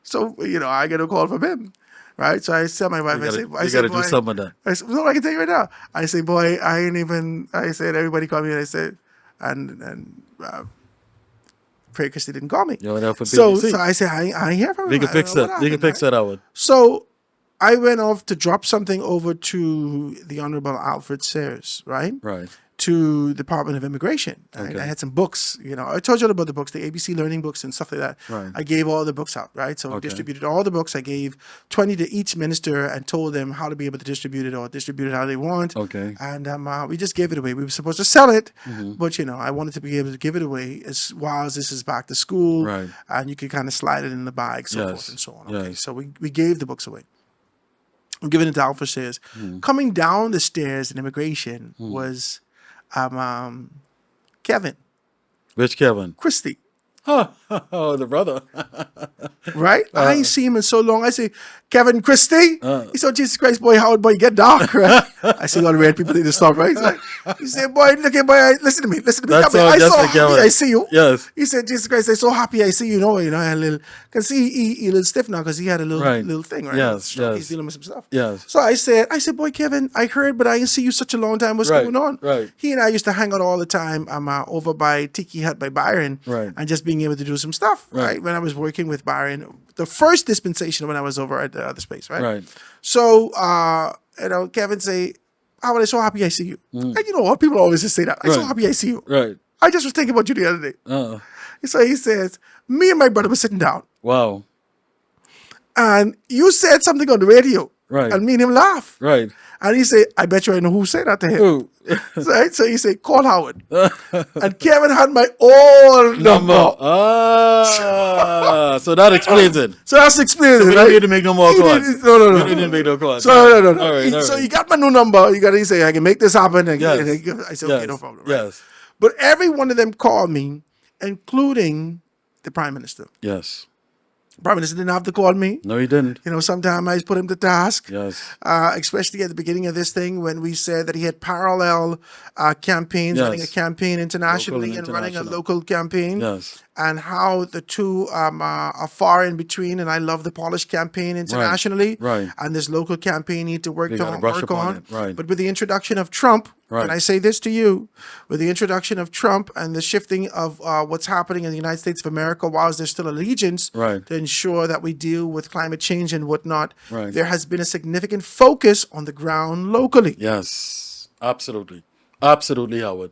A: so I get a call from him, right? So I tell my wife,
B: You
A: I
B: gotta
A: boy,
B: do some of that.
A: I said, no, I can tell you right now. I say, boy, I said, everybody call me, and I said, and Perry Christie didn't call me.
B: You know that for
A: So
B: BBC.
A: I said, I hear from him.
B: You can
A: I
B: fix
A: don't know
B: that.
A: what
B: You can
A: happened,
B: fix
A: right?
B: that, Howard.
A: So I went off to drop something over to the Honorable Alfred Sayers, right?
B: Right.
A: To the Department of Immigration.
B: Okay.
A: I had some books, I told you all about the books, the ABC learning books and stuff like that.
B: Right.
A: I gave all the books out, right? So I
B: Okay.
A: distributed all the books. I gave 20 to each minister and told them how to be able to distribute it or distribute it how they want.
B: Okay.
A: And we just gave it away. We were supposed to sell it,
B: Mm-hmm.
A: but I wanted to be able to give it away as while this is back to school.
B: Right.
A: And you could kind of slide it in the bag, so
B: Yes.
A: forth and so on. Okay.
B: Yes.
A: So we gave the books away. I'm giving it to Alpha Sayers. Coming down the stairs in immigration was Kevin
B: Which Kevin?
A: Christie,
B: Oh, the brother.
A: right? I ain't seen him in so long. I say, Kevin Christie? He said, Jesus Christ, boy, Howard, boy, get dark, right? I see all the red people in the stuff, right? He's like, he said, boy, look at, boy, listen to me.
B: That's
A: Kevin,
B: all
A: I
B: just
A: so
B: like
A: happy
B: Kevin.
A: I see you.
B: Yes.
A: He said, Jesus Christ, I'm so happy I see you. A little, because he a little stiff now because he had a little
B: Right.
A: little thing, right?
B: Yes, yes.
A: He's dealing with some stuff.
B: Yes.
A: So I said, boy, Kevin, I heard, but I didn't see you such a long time. What's
B: Right,
A: going on?
B: right.
A: He and I used to hang out all the time. Over by Tiki Hut by Byron,
B: Right.
A: and just being able to do some stuff,
B: Right.
A: right? When I was working with Byron, the first dispensation when I was over at the other space, right?
B: Right.
A: So, Kevin say, Howard, I'm so happy I see you. And what people always just say that. I'm so
B: Right.
A: happy I see you.
B: Right.
A: I just was thinking about you the other day.
B: Uh.
A: So he says, me and my brother were sitting down,
B: Wow.
A: and you said something on the radio.
B: Right.
A: And me and him laugh.
B: Right.
A: And he said, I bet you I know who said that to him.
B: Who?
A: Right? So he said, call Howard. And Kevin had my old number.
B: Ah. So that explains it.
A: So that's explaining
B: We
A: it,
B: don't
A: right?
B: need to make no more
A: He
B: calls.
A: didn't- No.
B: We didn't make no calls.
A: So no.
B: All right. All
A: So
B: right.
A: you got my new number. He said, I can make this happen. And
B: Yes.
A: I said, okay,
B: Yes.
A: no problem. Right?
B: Yes.
A: But every one of them called me, including the Prime Minister.
B: Yes.
A: Prime Minister didn't have to call me.
B: No, he didn't.
A: Sometimes I put him to task.
B: Yes.
A: Especially at the beginning of this thing when we said that he had parallel campaigns,
B: Yes.
A: running a campaign internationally
B: Local and
A: and running a
B: international.
A: local campaign.
B: Yes.
A: And how the two are far in between. And I love the Polish campaign internationally.
B: Right.
A: And this local campaign need to work
B: They gotta brush up on it. Right.
A: But with the introduction of Trump,
B: Right.
A: and I say this to you, with the introduction of Trump and the shifting of what's happening in the United States of America, whilst there's still allegiance
B: Right.
A: to ensure that we deal with climate change and whatnot,
B: Right.
A: there has been a significant focus on the ground locally.
B: Yes. Absolutely. Absolutely, Howard.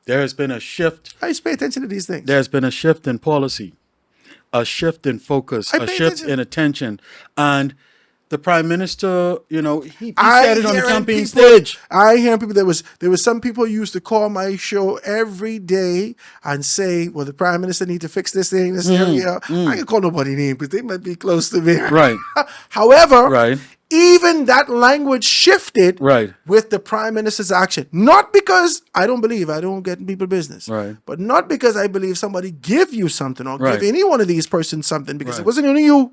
B: There has been a shift.
A: I just pay attention to these things.
B: There's been a shift in policy, a shift in focus,
A: I
B: a
A: pay
B: shift
A: attention.
B: in attention. And the Prime Minister, he
A: I
B: said it on the
A: hearing
B: campaign
A: people-
B: stage.
A: I hear people. There was some people used to call my show every day and say, "Well, the Prime Minister need to fix this thing in this area." I can call nobody name because they might be close to me.
B: Right.
A: However,
B: Right.
A: even that language shifted
B: Right.
A: with the Prime Minister's action. Not because I don't get in people's business,
B: Right.
A: but not because I believe somebody give you something or
B: Right.
A: give any one of these persons something, because
B: Right.
A: it wasn't only you.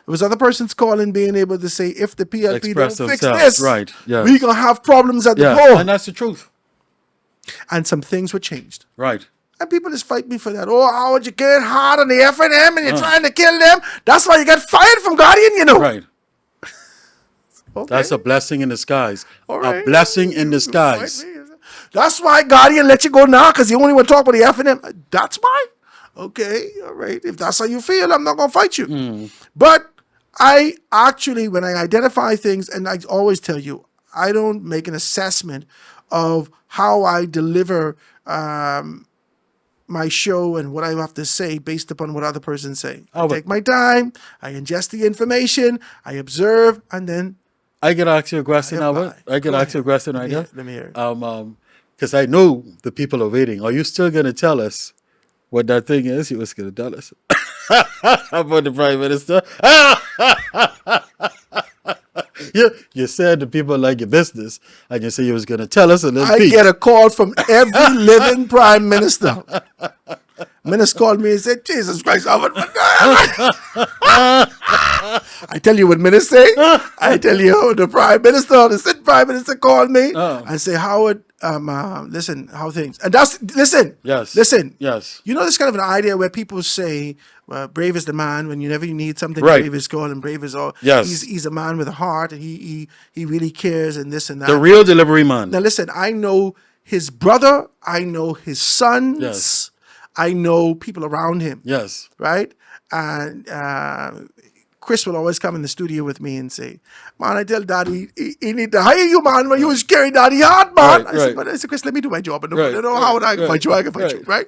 A: It was other persons calling, being able to say, if the PLP
B: Express
A: don't fix
B: themselves.
A: this,
B: Right. Yes.
A: we're going to have problems at the
B: Yeah.
A: door.
B: And that's the truth.
A: And some things were changed.
B: Right.
A: And people just fight me for that. Oh, Howard, you get hard on the F&M and you're trying to kill them. That's why you got fired from Guardian, you know.
B: Right.
A: Okay.
B: That's a blessing in disguise.
A: All
B: A
A: right.
B: blessing in
A: You
B: disguise.
A: fight me. That's why Guardian let you go now, because you only want to talk about the F&M. That's why. Okay, all right. If that's how you feel, I'm not going to fight you. But I actually, when I identify things, and I always tell you, I don't make an assessment of how I deliver my show and what I have to say based upon what other persons say. I
B: but-
A: take my time, I ingest the information, I observe, and then
B: I can ask you a question,
A: I apply.
B: Albert. I can
A: Go
B: ask you a
A: ahead.
B: question right
A: Yeah,
B: there.
A: let me hear it.
B: Because I know the people are waiting. Are you still going to tell us what that thing is? You was going to tell us about the Prime Minister. You said the people like your business, and you said you was going to tell us a little
A: I
B: piece.
A: get a call from every living prime minister. Minister called me and said, Jesus Christ, Albert. I tell you what minister say. I tell you the prime minister, the sitting prime minister called me and say, Howard, listen, how things. And listen.
B: Yes.
A: Listen.
B: Yes.
A: You know, there's kind of an idea where people say, brave is the man. When you need something,
B: Right.
A: brave is God and brave is all.
B: Yes.
A: He's a man with a heart, and he really cares and this and that.
B: The real delivery man.
A: Now listen, I know his brother, I know his sons,
B: Yes.
A: I know people around him,
B: Yes.
A: right? And Chris will always come in the studio with me and say, "Man, I tell Daddy, he need to hire you, man. When you was carrying Daddy hard, man."
B: Right,
A: I said,
B: right.
A: "But I said, Chris, let me do my job. And
B: Right,
A: you know
B: right,
A: how I can
B: right,
A: fight you, I can fight you,
B: right.
A: right?"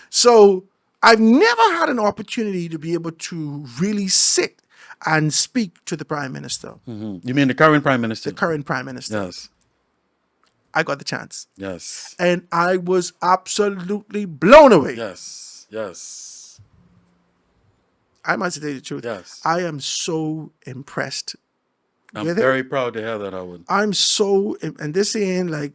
A: So I've never had an opportunity to be able to really sit and speak to the Prime Minister,
B: You mean the current Prime Minister?
A: the current Prime Minister.
B: Yes.
A: I got the chance.
B: Yes.
A: And I was absolutely blown away.
B: Yes. Yes.
A: I must tell you the truth.
B: Yes.
A: I am so impressed
B: I'm
A: with it.
B: very proud to hear that, Howard.
A: I'm so, and this ain't like,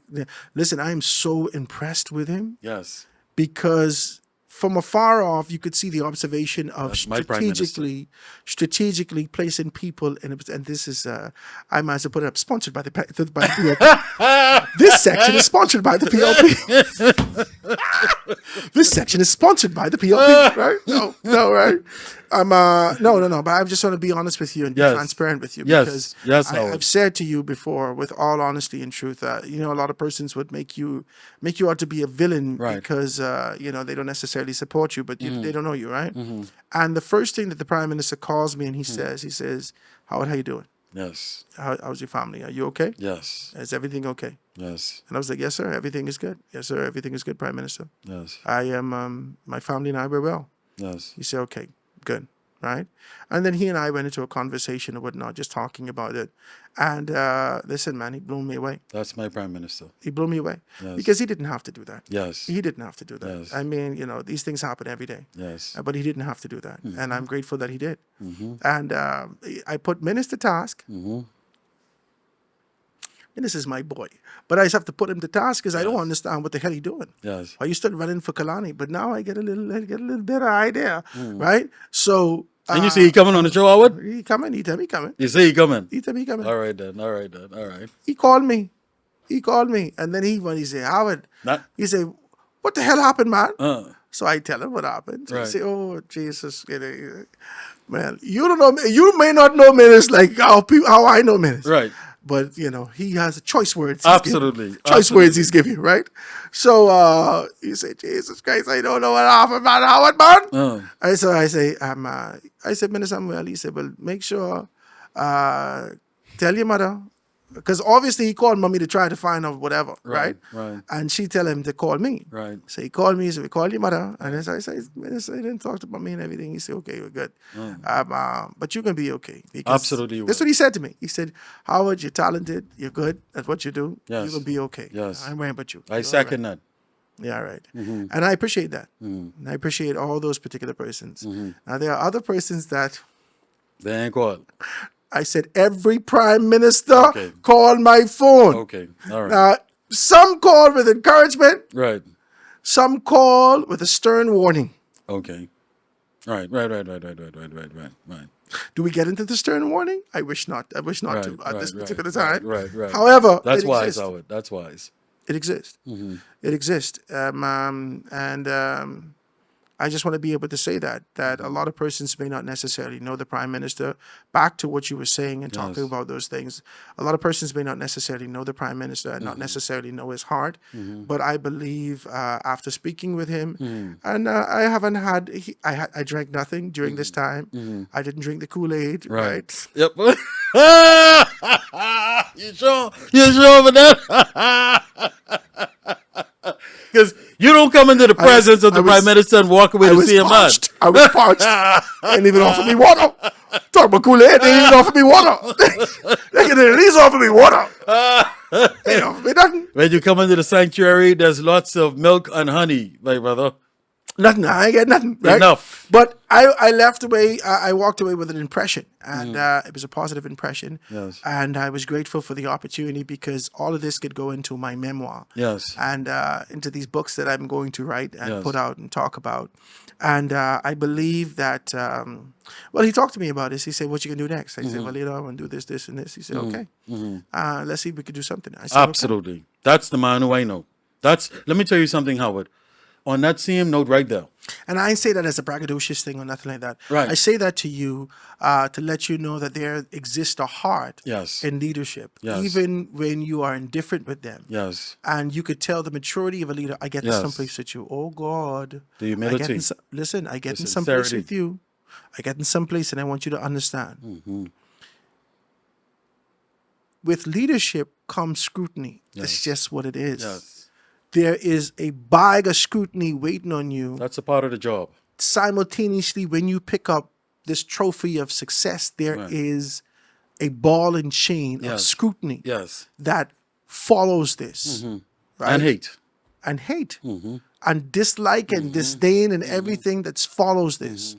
A: listen, I am so impressed with him
B: Yes.
A: because from afar off, you could see the observation of
B: That's my Prime Minister.
A: strategically placing people in, and this is, I might as well put it up, sponsored by the PLP. This section is sponsored by the PLP. This section is sponsored by the PLP, right? No, right? No. But I just want to be honest with you and be
B: Yes.
A: transparent with you
B: Yes.
A: because
B: Yes, Howard.
A: I've said to you before, with all honesty and truth, a lot of persons would make you out to be a villain
B: Right.
A: because they don't necessarily support you, but they don't know you, right? And the first thing that the Prime Minister calls me and he says, "Howard, how you doing?
B: Yes.
A: How's your family? Are you okay?
B: Yes.
A: Is everything okay?"
B: Yes.
A: And I was like, "Yes, sir. Everything is good. Yes, sir. Everything is good, Prime Minister.
B: Yes.
A: I am. My family and I were well."
B: Yes.
A: He said, "Okay, good." Right? And then he and I went into a conversation and whatnot, just talking about it. And listen, man, he blew me away.
B: That's my Prime Minister.
A: He blew me away
B: Yes.
A: because he didn't have to do that.
B: Yes.
A: He didn't have to do that.
B: Yes.
A: I mean, these things happen every day.
B: Yes.
A: But he didn't have to do that. And I'm grateful that he did.
B: Mm-hmm.
A: And I put Minister task.
B: Mm-hmm.
A: And this is my boy. But I just have to put him to task because I don't understand what the hell he's doing.
B: Yes.
A: Are you still running for Kalani? But now I get a little better idea, right? So
B: And you see he coming on the show, Howard?
A: he coming. He tell me he coming.
B: You say he coming?
A: He tell me he coming.
B: All right then. All right then. All right.
A: He called me, and then when he said, "Howard,"
B: Not.
A: he said, "What the hell happened, man?" So I tell him what happened. So I
B: Right.
A: say, "Oh Jesus, man, you don't know. You may not know minutes like how I know minutes,
B: Right.
A: But he has choice words. he's
B: Absolutely.
A: giving. Choice words he's giving, right? So he said, "Jesus Christ, I don't know what happened, man. Howard, man." I said, "Minister Samuel." He said, "Well, make sure, tell your mother Because obviously he called mommy to try to find out whatever, right?
B: Right.
A: And she tell him to call me.
B: Right.
A: So he called me, he said, we called your mother. And then I said, Minister, he didn't talk about me and everything. He said, okay, we're good. But you're going to be okay. Because
B: Absolutely you
A: that's
B: will.
A: what he said to me. He said, Howard, you're talented. You're good at what you do.
B: Yes.
A: You're going to be okay.
B: Yes.
A: I'm worrying about you.
B: I
A: You're
B: second
A: all right.
B: that.
A: Yeah, right.
B: Mm-hmm.
A: And I appreciate that. And I appreciate all those particular persons. Now, there are other persons that
B: They ain't called.
A: I said, every prime minister
B: Okay.
A: called my phone.
B: Okay. All right.
A: Now, some called with encouragement,
B: Right.
A: some called with a stern warning.
B: Okay. Right.
A: Do we get into the stern warning? I wish not. I wish not
B: Right,
A: to at this
B: right,
A: particular
B: right,
A: time.
B: right.
A: However,
B: That's
A: it
B: wise,
A: exists.
B: Howard. That's wise.
A: It exists. It exists. I just want to be able to say that a lot of persons may not necessarily know the prime minister. Back to what you were saying and talking about those things, a lot of persons may not necessarily know the prime minister and not necessarily know his heart. But I believe after speaking with him, and I haven't had, I drank nothing during this time. I didn't drink the Kool-Aid, right?
B: Yep. You sure? You sure about that? Because you don't come into the presence of the prime minister and walk away to see him out.
A: I was parched. They didn't even offer me water. Talk about Kool-Aid. They didn't even offer me water. They can at least offer me water. They didn't offer me nothing.
B: When you come into the sanctuary, there's lots of milk and honey, my brother.
A: Nothing. I ain't get nothing. Right?
B: Enough.
A: But I left away. I walked away with an impression, and it was a positive impression.
B: Yes.
A: And I was grateful for the opportunity because all of this could go into my memoir.
B: Yes.
A: And into these books that I'm going to write and
B: Yes.
A: put out and talk about. And I believe that. Well, he talked to me about this. He said, "What you gonna do next?" I said, "Well, I want to do this, this, and this." He said, "Okay, let's see if we could do something." I said, "Okay."
B: Absolutely. That's the man who I know. Let me tell you something, Howard. On that same note right there.
A: And I ain't say that as a braggadocious thing or nothing like that.
B: Right.
A: I say that to you to let you know that there exists a heart
B: Yes.
A: in leadership,
B: Yes.
A: even when you are indifferent with them.
B: Yes.
A: And you could tell the maturity of a leader. I get
B: Yes.
A: to someplace with you. Oh God.
B: The humility.
A: I get
B: The
A: in some place
B: sincerity.
A: with you. I get in some place and I want you to understand.
B: Mm-hmm.
A: With leadership comes scrutiny. That's
B: Yes.
A: just what it is.
B: Yes.
A: There is a bag of scrutiny waiting on you.
B: That's a part of the job.
A: Simultaneously, when you pick up this trophy of success, there
B: Right.
A: is a ball and chain of
B: Yes.
A: scrutiny
B: Yes.
A: that follows this. Right?
B: And hate.
A: And hate. And dislike and disdain and everything that follows this.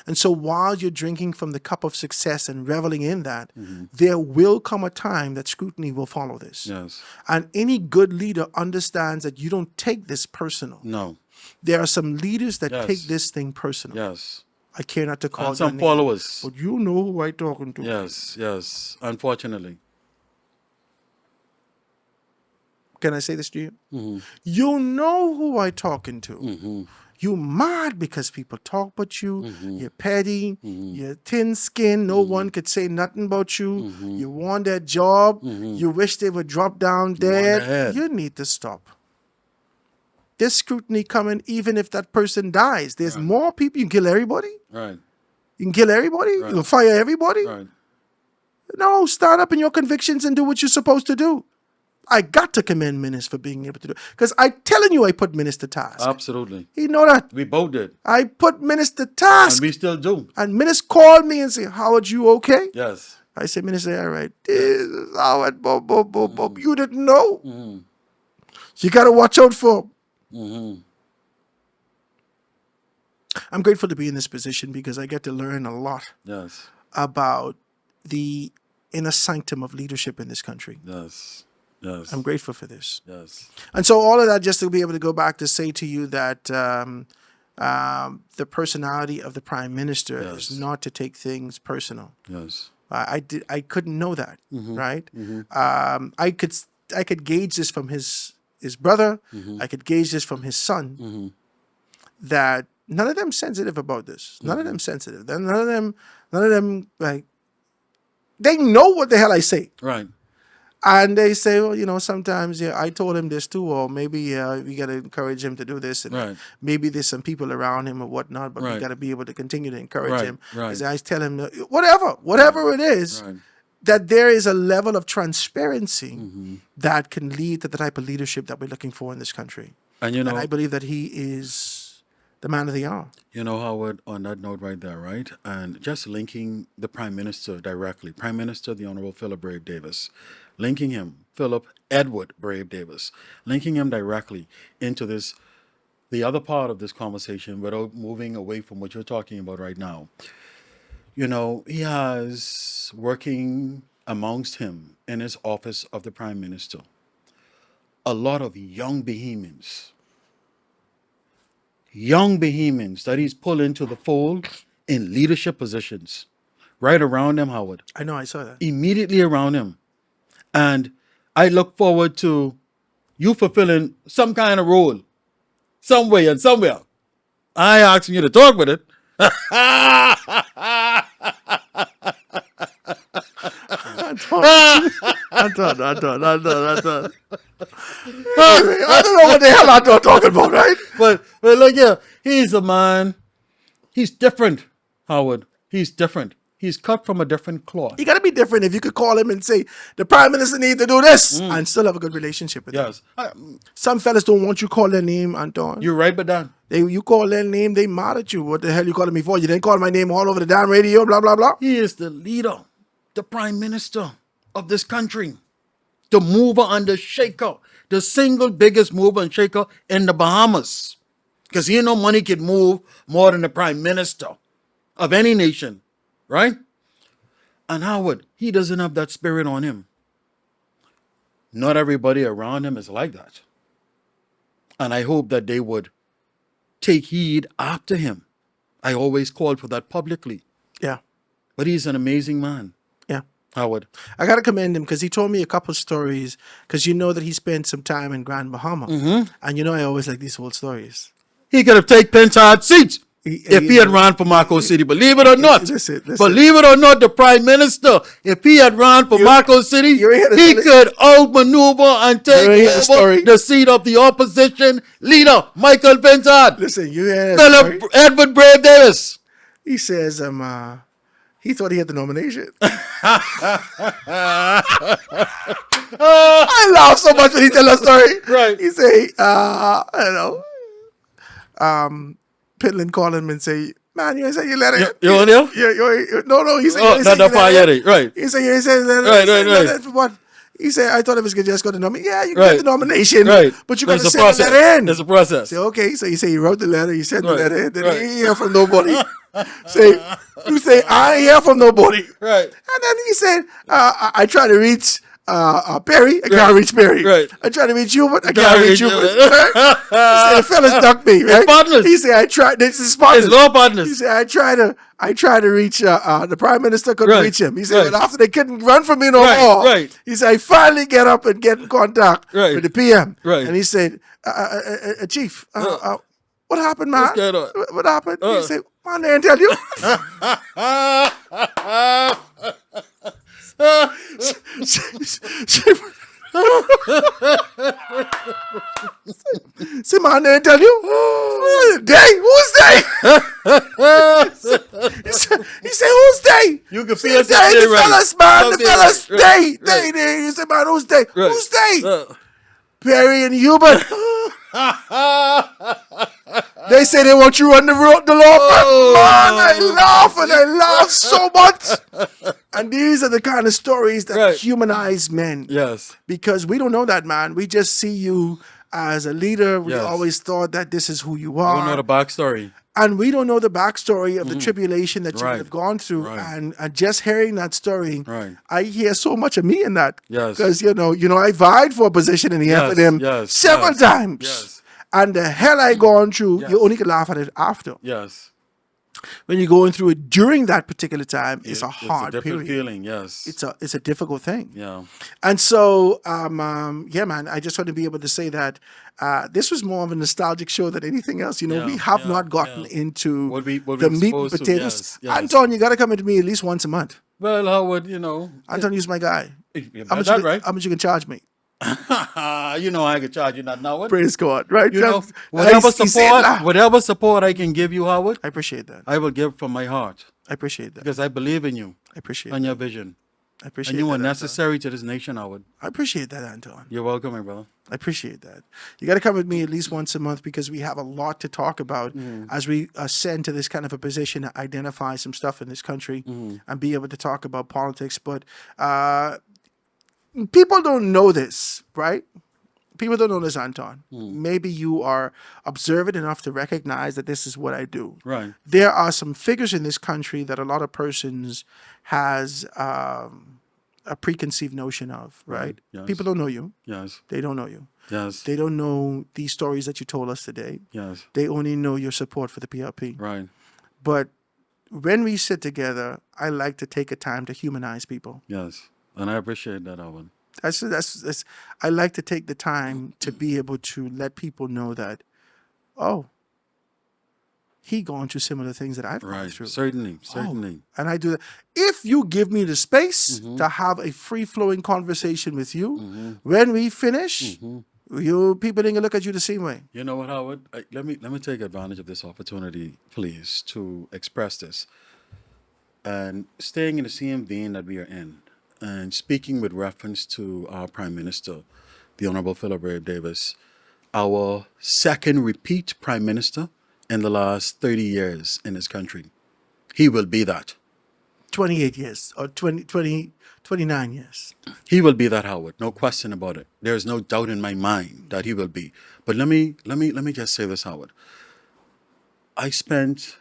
A: And so while you're drinking from the cup of success and reveling in that, there will come a time that scrutiny will follow this.
B: Yes.
A: And any good leader understands that you don't take this personal.
B: No.
A: There are some leaders that
B: Yes.
A: take this thing personal.
B: Yes.
A: I care not to call
B: And
A: your
B: some
A: name,
B: followers.
A: but you know who I'm talking to.
B: Yes. Yes. Unfortunately.
A: Can I say this to you? You know who I'm talking to. You mad because people talk about you. You're petty. You're thin skinned. No one could say nothing about you. You want that job. You wish they would drop down
B: want their
A: dead.
B: head.
A: You need to stop. There's scrutiny coming even if that person dies. There's more people. You can kill everybody.
B: Right.
A: You can kill everybody. You can fire everybody.
B: Right.
A: No, stand up in your convictions and do what you're supposed to do. I got to commend Minister for being able to do it. Because I'm telling you, I put Minister to task.
B: Absolutely.
A: He know that.
B: We both did.
A: I put Minister to
B: And
A: task.
B: we still do.
A: And Minister called me and said, Howard, you okay?
B: Yes.
A: I said, Minister, all right. This is Howard, boom, boom, boom, boom. You didn't know. You got to watch out for him. I'm grateful to be in this position because I get to learn a lot
B: Yes.
A: about the inner sanctum of leadership in this country.
B: Yes. Yes.
A: I'm grateful for this.
B: Yes.
A: And so all of that just to be able to go back to say to you that the personality of the prime minister
B: Yes.
A: is not to take things personal.
B: Yes.
A: I couldn't know that, right? I could gauge this from his brother. I could gauge this from his son. That none of them sensitive about this. None of them sensitive. None of them like they know what the hell I say.
B: Right.
A: And they say, well, you know, sometimes I told him this too, or maybe we got to encourage him to do this, and
B: Right.
A: maybe there's some people around him or whatnot, but we
B: Right.
A: got to be able to continue to encourage
B: Right,
A: him.
B: right.
A: As I tell him, whatever it is,
B: Right.
A: that there is a level of transparency that can lead to the type of leadership that we're looking for in this country.
B: And
A: And I believe that he is the man of the hour.
B: Howard, on that note right there, right? And just linking the Prime Minister directly, Prime Minister, the Honorable Philip Brave Davis, linking him, Philip Edward Brave Davis, linking him directly into this, the other part of this conversation without moving away from what you're talking about right now. He has working amongst him in his office of the Prime Minister a lot of young Bahamians that he's pulled into the fold in leadership positions right around him, Howard.
A: I know, I saw that.
B: Immediately around him. And I look forward to you fulfilling some kind of role somewhere and somewhere. I ain't asking you to talk with it.
A: Anton. I don't know what the hell Anton talking about, right?
B: But look here, he's a man. He's different, Howard. He's different. He's cut from a different cloth.
A: You got to be different if you could call him and say, the Prime Minister needs to do this, and still have a good relationship with him.
B: Yes.
A: Some fellas don't want you call their name, Anton.
B: You're right, but Dan.
A: You call their name, they mad at you. What the hell you calling me for? You didn't call my name all over the damn radio, blah, blah, blah.
B: He is the leader, the Prime Minister of this country, the mover and the shaker, the single biggest mover and shaker in the Bahamas. Because no money can move more than the Prime Minister of any nation, right? And Howard, he doesn't have that spirit on him. Not everybody around him is like that. And I hope that they would take heed after him. I always called for that publicly.
A: Yeah.
B: But he's an amazing man,
A: Yeah.
B: Howard.
A: I got to commend him because he told me a couple stories because you know that he spent some time in Grand Bahama. And I always like these old stories.
B: He could have taken pentad seats if he had run for Marco City. Believe it or not.
A: Listen.
B: Believe it or not, the Prime Minister, if he had run for Marco City, he could outmaneuver and take over the seat of the opposition leader, Michael Pentad.
A: Listen, you hear
B: Philip Edward Brave Davis.
A: He says, he thought he had the nomination. I laugh so much when he tell that story.
B: Right.
A: He say, Pitland call him and say, man, you ain't send your letter.
B: You on there?
A: No, he said,
B: Oh, not that far yet, right.
A: He said, you ain't send your letter.
B: Right.
A: For what? He said, I thought it was just going to nominate. Yeah, you get the nomination,
B: right.
A: But you got to
B: There's a
A: send
B: process.
A: the letter in.
B: There's a process.
A: Say, okay, so you say you wrote the letter, you sent the
B: Right.
A: letter in, then
B: Right.
A: you ain't hear from nobody. You say, I ain't hear from nobody.
B: Right.
A: And then he said, I try to reach Perry, I can't reach Perry.
B: Right.
A: I try to reach Hubert, I can't reach Hubert. He said, the fellas ducked me, right?
B: partners.
A: He said, I tried, this is partners.
B: His law partners.
A: He said, I try to reach the Prime Minister, couldn't
B: Right.
A: reach him. He said,
B: Right.
A: but after they couldn't run from me no
B: Right.
A: more.
B: Right.
A: He said, I finally get up and get in contact
B: Right.
A: with the PM.
B: Right.
A: And he said, Chief, what happened, man?
B: What's going on?
A: What happened? He said, man, they didn't tell you. Say, man, they didn't tell you. They? Who's they? He said, who's they?
B: You can
A: He
B: feel
A: said,
B: something
A: the
B: right.
A: fellas, man, the
B: Something
A: fellas,
B: right.
A: they. He said, man, who's they?
B: Right.
A: Who's they? Perry and Hubert. They say they want you on the law firm. Man, I laugh so much. And these are the kind of stories that
B: Right.
A: humanize men.
B: Yes.
A: Because we don't know that, man. We just see you as a leader. We
B: Yes.
A: always thought that this is who you
B: You don't know
A: are.
B: the backstory.
A: And we don't know the backstory of the tribulation that you
B: Right.
A: would have gone through.
B: Right.
A: And just hearing that story,
B: Right.
A: I hear so much of me in that.
B: Yes.
A: Because, I vied for a position in the
B: Yes,
A: FNM
B: yes,
A: several
B: yes,
A: times.
B: yes.
A: And the hell I gone through,
B: Yes.
A: you only can laugh at it after.
B: Yes.
A: When you're going through it during that particular time, it's a hard
B: It's a different
A: period.
B: feeling, yes.
A: It's a difficult thing.
B: Yeah.
A: And so, yeah, man, I just want to be able to say that this was more of a nostalgic show than anything else.
B: Yeah,
A: we have
B: yeah,
A: not gotten
B: yeah.
A: into
B: What we
A: the
B: were
A: meat and
B: supposed to,
A: potatoes.
B: yes, yes.
A: Anton, you got to come into me at least once a month.
B: Well, Howard,
A: Anton, you's my guy.
B: you
A: How much,
B: that
A: you,
B: right?
A: how much you can charge me?
B: I can charge you that now. What?
A: Praise God, right? Just-
B: Whatever
A: he said that.
B: support I can give you, Howard,
A: I appreciate that.
B: I will give from my heart
A: I appreciate that.
B: because I believe in you
A: I appreciate
B: and
A: that.
B: your vision.
A: I appreciate
B: And you
A: that,
B: are
A: Anton.
B: necessary to this nation, Howard.
A: I appreciate that, Anton.
B: You're welcome, my brother.
A: I appreciate that. You got to come with me at least once a month because we have a lot to talk about as we ascend to this kind of a position to identify some stuff in this country and be able to talk about politics. But people don't know this, right? People don't know this, Anton. Maybe you are observant enough to recognize that this is what I do.
B: Right.
A: There are some figures in this country that a lot of persons has a preconceived notion of, right?
B: Yes.
A: People don't know you.
B: Yes.
A: They don't know you.
B: Yes.
A: They don't know these stories that you told us today.
B: Yes.
A: They only know your support for the PLP.
B: Right.
A: But when we sit together, I like to take a time to humanize people.
B: Yes. And I appreciate that, Howard.
A: That's I like to take the time to be able to let people know that, oh, he gone through similar things that I've gone
B: Right.
A: through.
B: Certainly. Certainly.
A: And I do that. If you give me the space to have a free-flowing conversation with you, when we finish, you people ain't gonna look at you the same way.
B: You know what, Howard? Let me take advantage of this opportunity, please, to express this. And staying in the same vein that we are in, and speaking with reference to our Prime Minister, the Honorable Philip Brave Davis, our second repeat Prime Minister in the last 30 years in this country. He will be that.
A: 28 years or 29 years.
B: He will be that, Howard. No question about it. There is no doubt in my mind that he will be. But let me just say this, Howard. I spent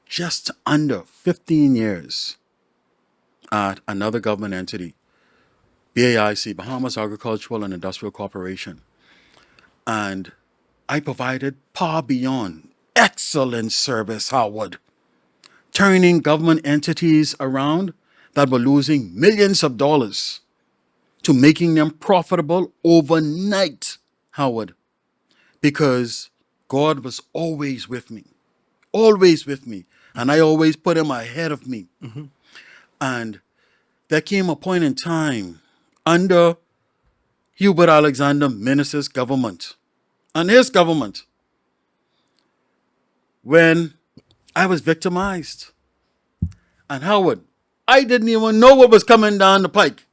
B: just under 15 years at another government entity, BAIC, Bahamas Agricultural and Industrial Corporation. And I provided far beyond excellent service, Howard, turning government entities around that were losing millions of dollars to making them profitable overnight, Howard, because God was always with me, and I always put him ahead of me. And there came a point in time under Hubert Alexander Minister's government and his government when I was victimized. And Howard, I didn't even know what was coming down the pike.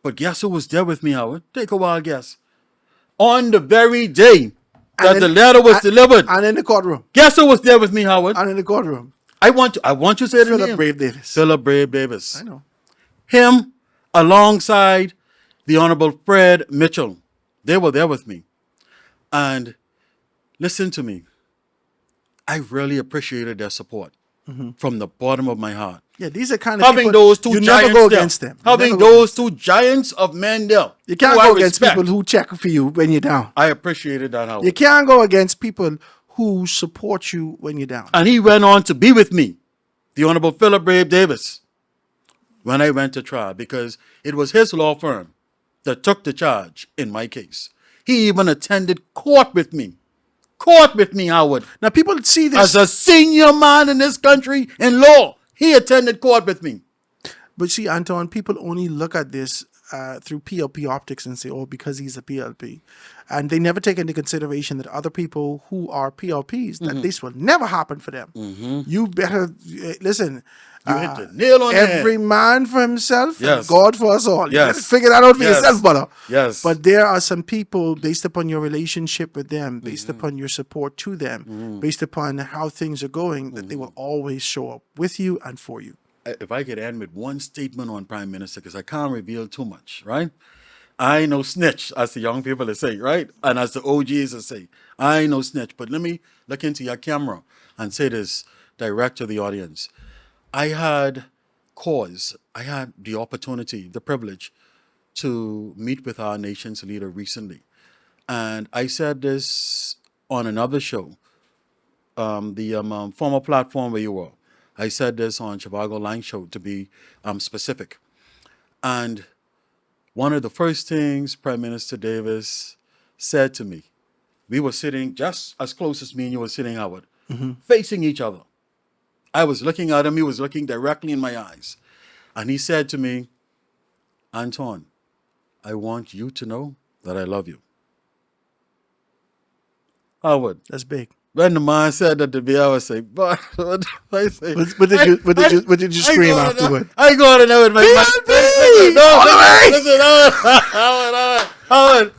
B: But guess who was there with me, Howard? Take a wild guess. On the very day that the letter was delivered.
A: And in the courtroom.
B: Guess who was there with me, Howard?
A: And in the courtroom.
B: I want you to say the
A: Philip
B: name.
A: Brave Davis.
B: Philip Brave Davis.
A: I know.
B: Him alongside the Honorable Fred Mitchell. They were there with me. And listen to me. I really appreciated their support from the bottom of my heart.
A: Yeah, these are kind of
B: Having
A: people,
B: those two
A: you
B: giants
A: never go
B: there.
A: against them. You
B: Having
A: never go
B: those two giants of men there.
A: You can't
B: who I
A: go against
B: respect.
A: people who check for you when you're down.
B: I appreciated that, Howard.
A: You can't go against people who support you when you're down.
B: And he went on to be with me, the Honorable Philip Brave Davis, when I went to trial, because it was his law firm that took the charge in my case. He even attended court with me. Court with me, Howard.
A: Now, people see this.
B: As a senior man in this country in law, he attended court with me.
A: But see, Anton, people only look at this through PLP optics and say, oh, because he's a PLP. And they never take into consideration that other people who are PLPs, that this will never happen for them. You better, listen.
B: You hit the nail on the head.
A: Every man for himself, and
B: Yes.
A: God for us all. You
B: Yes.
A: better figure that out for
B: Yes.
A: yourself, brother.
B: Yes.
A: But there are some people, based upon your relationship with them, based upon your support to them, based upon how things are going, that they will always show up with you and for you.
B: If I could end with one statement on Prime Minister, because I can't reveal too much, right? I ain't no snitch, as the young people say, right? And as the OGs say, I ain't no snitch. But let me look into your camera and say this direct to the audience. I had the opportunity, the privilege to meet with our nation's leader recently. And I said this on another show, the former platform where you were. I said this on Chicago Line Show to be specific. And one of the first things Prime Minister Davis said to me, we were sitting just as close as me and you were sitting, Howard, facing each other. I was looking at him, he was looking directly in my eyes. And he said to me, Anton, I want you to know that I love you. Howard,
A: That's big.
B: When the man said that to me, I was like, but what do I say?
A: What did you scream afterward?
B: I go on and out with my
A: PLP!
B: No,
A: All the way!
B: listen,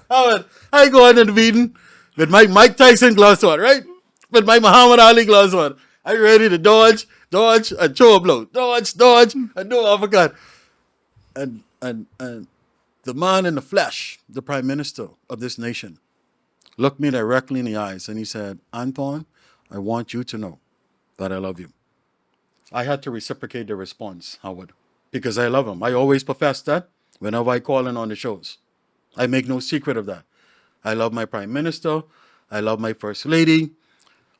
B: Howard. I go on in the meeting with my Mike Tyson gloves on, right? With my Muhammad Ali gloves on. I ready to dodge, and throw a blow. Dodge, and do uppercut. And the man in the flesh, the prime minister of this nation, looked me directly in the eyes and he said, Anton, I want you to know that I love you. I had to reciprocate the response, Howard, because I love him. I always profess that whenever I call in on the shows. I make no secret of that. I love my prime minister. I love my first lady.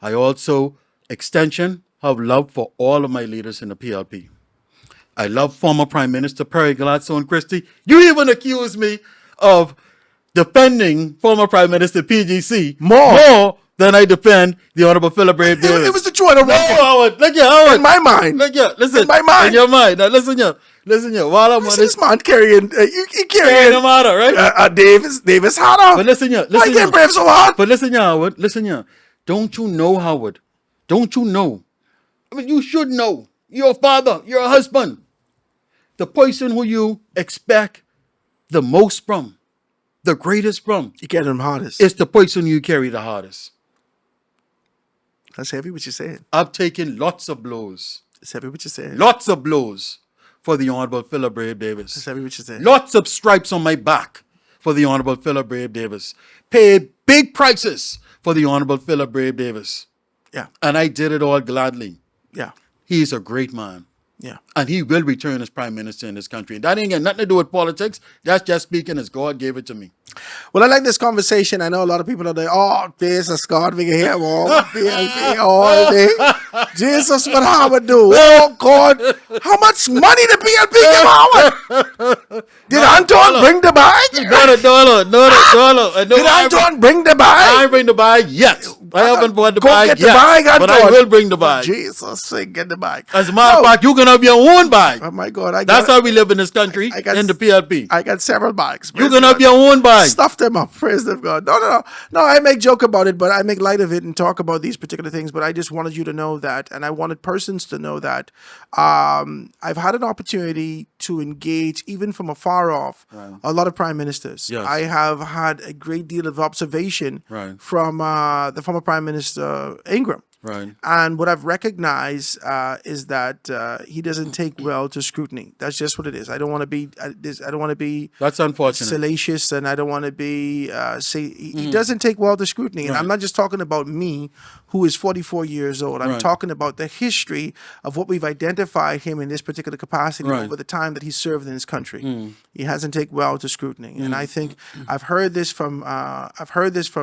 B: I also, extension, have love for all of my leaders in the PLP. I love former Prime Minister Perry Gladstone Christie. You even accuse me of defending former Prime Minister PGC more than I defend the Honorable Philip Brave Davis.
A: It was the joy of
B: No, Howard. Look here, Howard.
A: In my mind.
B: Look here. Listen.
A: In my mind.
B: In your mind. Now, listen here. While I'm on
A: This man carrying, you carrying
B: no matter, right?
A: Davis Hanna.
B: But listen here.
A: Why can't Brave so hard?
B: But listen here, Howard. Listen here. Don't you know, Howard? Don't you know? I mean, you should know. You're a father. You're a husband. The person who you expect the most from, the greatest from,
A: You get them hardest.
B: is the person you carry the hardest.
A: That's heavy what you're saying.
B: I've taken lots of blows.
A: That's heavy what you're saying.
B: Lots of blows for the Honorable Philip Brave
A: That's
B: Davis.
A: heavy what you're saying.
B: Lots of stripes on my back for the Honorable Philip Brave Davis. Paid big prices for the Honorable Philip Brave Davis.
A: Yeah.
B: And I did it all gladly.
A: Yeah.
B: He's a great man.
A: Yeah.
B: And he will return as prime minister in this country. That ain't got nothing to do with politics. That's just speaking as God gave it to me.
A: Well, I like this conversation. I know a lot of people are like, oh, there's a Scott we can hear all day. Jesus, what Howard do? Oh, God. How much money the PLP give Howard? Did Anton bring the bag?
B: Not a dollar.
A: Did Anton bring the bag?
B: I bring the bag yet. I haven't bought the
A: Go
B: bag
A: get
B: yet.
A: the bag, Anton.
B: But I will bring the bag.
A: Jesus, say get the bag.
B: As a matter of fact, you can have your own bag.
A: Oh, my God.
B: That's how we live in this country, in the PLP.
A: I got several bags.
B: You can have your own bag.
A: Stuff them up. Praise the God. No. I make joke about it, but I make light of it and talk about these particular things. But I just wanted you to know that, and I wanted persons to know that I've had an opportunity to engage, even from afar off, a lot of prime ministers.
B: Yes.
A: I have had a great deal of observation from the former Prime Minister Ingram.
B: Right.
A: And what I've recognized is that he doesn't take well to scrutiny. That's just what it is. I don't want to be. I don't want to be.
B: That's unfortunate.
A: Salacious, and I don't want to be. He doesn't take well to scrutiny. And I'm not just talking about me, who is 44 years old. I'm talking about the history of what we've identified him in this particular capacity over the time that he served in this country. He hasn't take well to scrutiny, and I think I've heard this from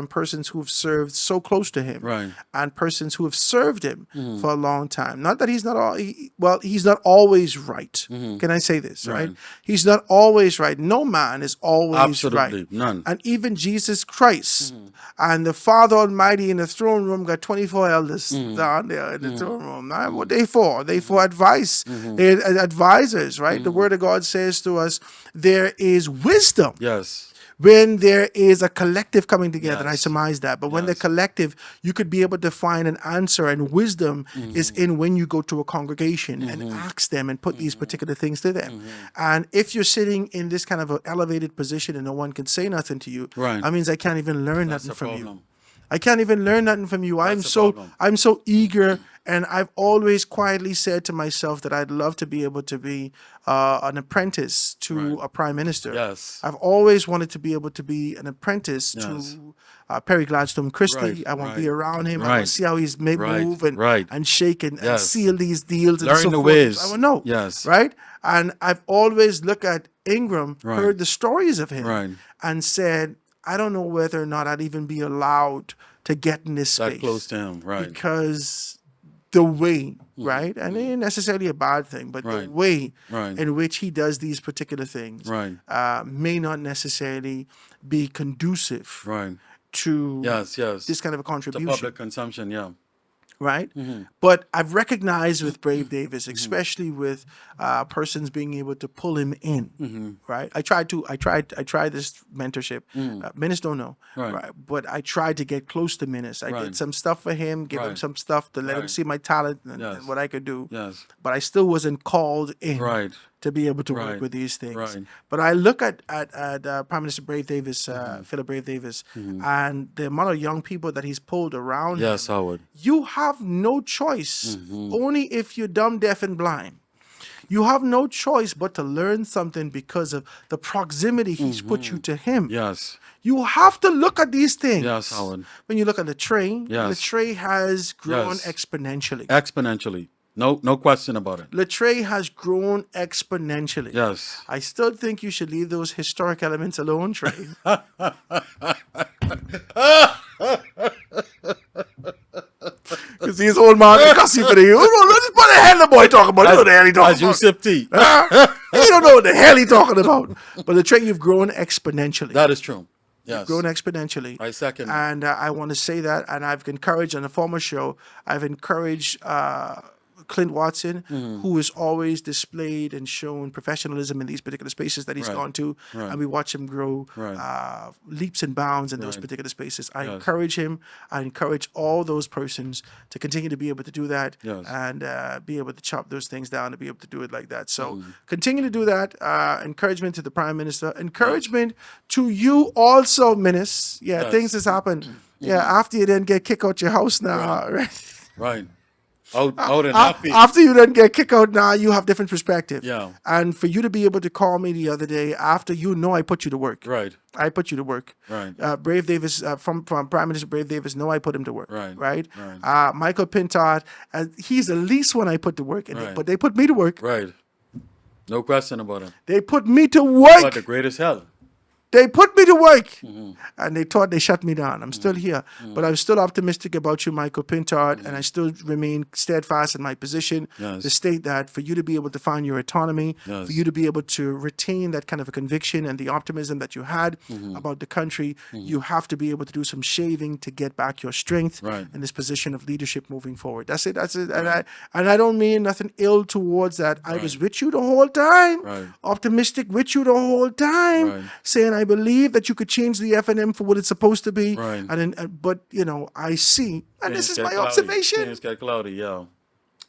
A: persons who have served so close to him, and persons who have served him for a long time. Not that he's not he's not always right. Can I say this? Right? He's not always right. No man is always right.
B: None.
A: And even Jesus Christ and the Father Almighty in the throne room got 24 elders down there in the throne room. Right? What they for? They for advice. They're advisors, right? The Word of God says to us, there is wisdom.
B: Yes.
A: When there is a collective coming together, and I surmise that. But when the collective, you could be able to find an answer, and wisdom is in when you go to a congregation and ask them and put these particular things to them. And if you're sitting in this kind of an elevated position and no one can say nothing to you, that means I can't even learn nothing from you. I can't even learn nothing from you. I'm so eager, and I've always quietly said to myself that I'd love to be able to be an apprentice to a prime minister.
B: Yes.
A: I've always wanted to be able to be an apprentice to Perry Gladstone Christie. I want to be around him. I want to see how he's move and shake and seal these deals.
B: Learn
A: and so
B: the
A: forth.
B: ways.
A: I want to know.
B: Yes.
A: Right? And I've always looked at Ingram, heard the stories of him, and said, I don't know whether or not I'd even be allowed to get in this space.
B: That close to him,
A: Because the way, and it ain't necessarily a bad thing, but the way in which he does these particular things may not necessarily be conducive to this kind of a contribution.
B: The public consumption,
A: right? But I've recognized with Brave Davis, especially with persons being able to pull him in, right? I tried this mentorship. Menace don't know, right? But I tried to get close to Menace. I did some stuff for him, give him some stuff to let him see my talent and what I could do.
B: Yes.
A: But I still wasn't called in
B: Right.
A: to be able to work
B: Right.
A: with these things.
B: Right.
A: But I look at Prime Minister Brave Davis, Philip Brave Davis, and the amount of young people that he's pulled around.
B: Yes, Howard.
A: You have no choice, only if you're dumb, deaf, and blind. You have no choice but to learn something because of the proximity he's put you to him.
B: Yes.
A: You have to look at these things.
B: Yes, Howard.
A: When you look at the tray has grown
B: Yes.
A: exponentially.
B: Exponentially. No question about it.
A: Latrey has grown exponentially.
B: Yes.
A: I still think you should leave those historic elements alone, Trey. Because these old man they cuss you for the what the hell the boy talking about? You know what the hell he talking
B: As you
A: about.
B: sip tea.
A: You don't know what the hell he talking about. But Latrey, you've grown exponentially.
B: That is true. Yes.
A: Grown exponentially.
B: I second.
A: And I want to say that, and I've encouraged on a former show, I've encouraged Clint Watson, who has always displayed and shown professionalism in these particular spaces that he's gone to, and we watch him grow leaps and bounds in those particular spaces. I encourage him. I encourage all those persons to continue to be able to do that and be able to chop those things down and be able to do it like that. So continue to do that. Encouragement to the Prime Minister. Encouragement to you also, Menace. Yeah, things has happened. Yeah, after you then get kicked out your house now, right?
B: Right. Out and happy.
A: After you then get kicked out, now you have different perspective.
B: Yeah.
A: And for you to be able to call me the other day after I put you to work.
B: Right.
A: I put you to work.
B: Right.
A: Brave Davis, from Prime Minister Brave Davis, I put him to work.
B: Right.
A: Right.
B: Right.
A: Michael Pintard, he's the least one I put to work, but they put me to work.
B: Right. No question about it.
A: They put me to work.
B: But the greatest hell.
A: They put me to work, and they thought they shut me down. I'm still here, but I'm still optimistic about you, Michael Pintard, and I still remain steadfast in my position to state that for you to be able to find your autonomy, for you to be able to retain that kind of a conviction and the optimism that you had about the country, you have to be able to do some shaving to get back your strength in this position of leadership moving forward. That's it. That's it. And I don't mean nothing ill towards that. I was with you the whole time, optimistic with you the whole time, saying I believe that you could change the FNM for what it's supposed to be.
B: Right.
A: And then, but I see, and this is my
B: cloudy.
A: observation.
B: Things get cloudy, yeah.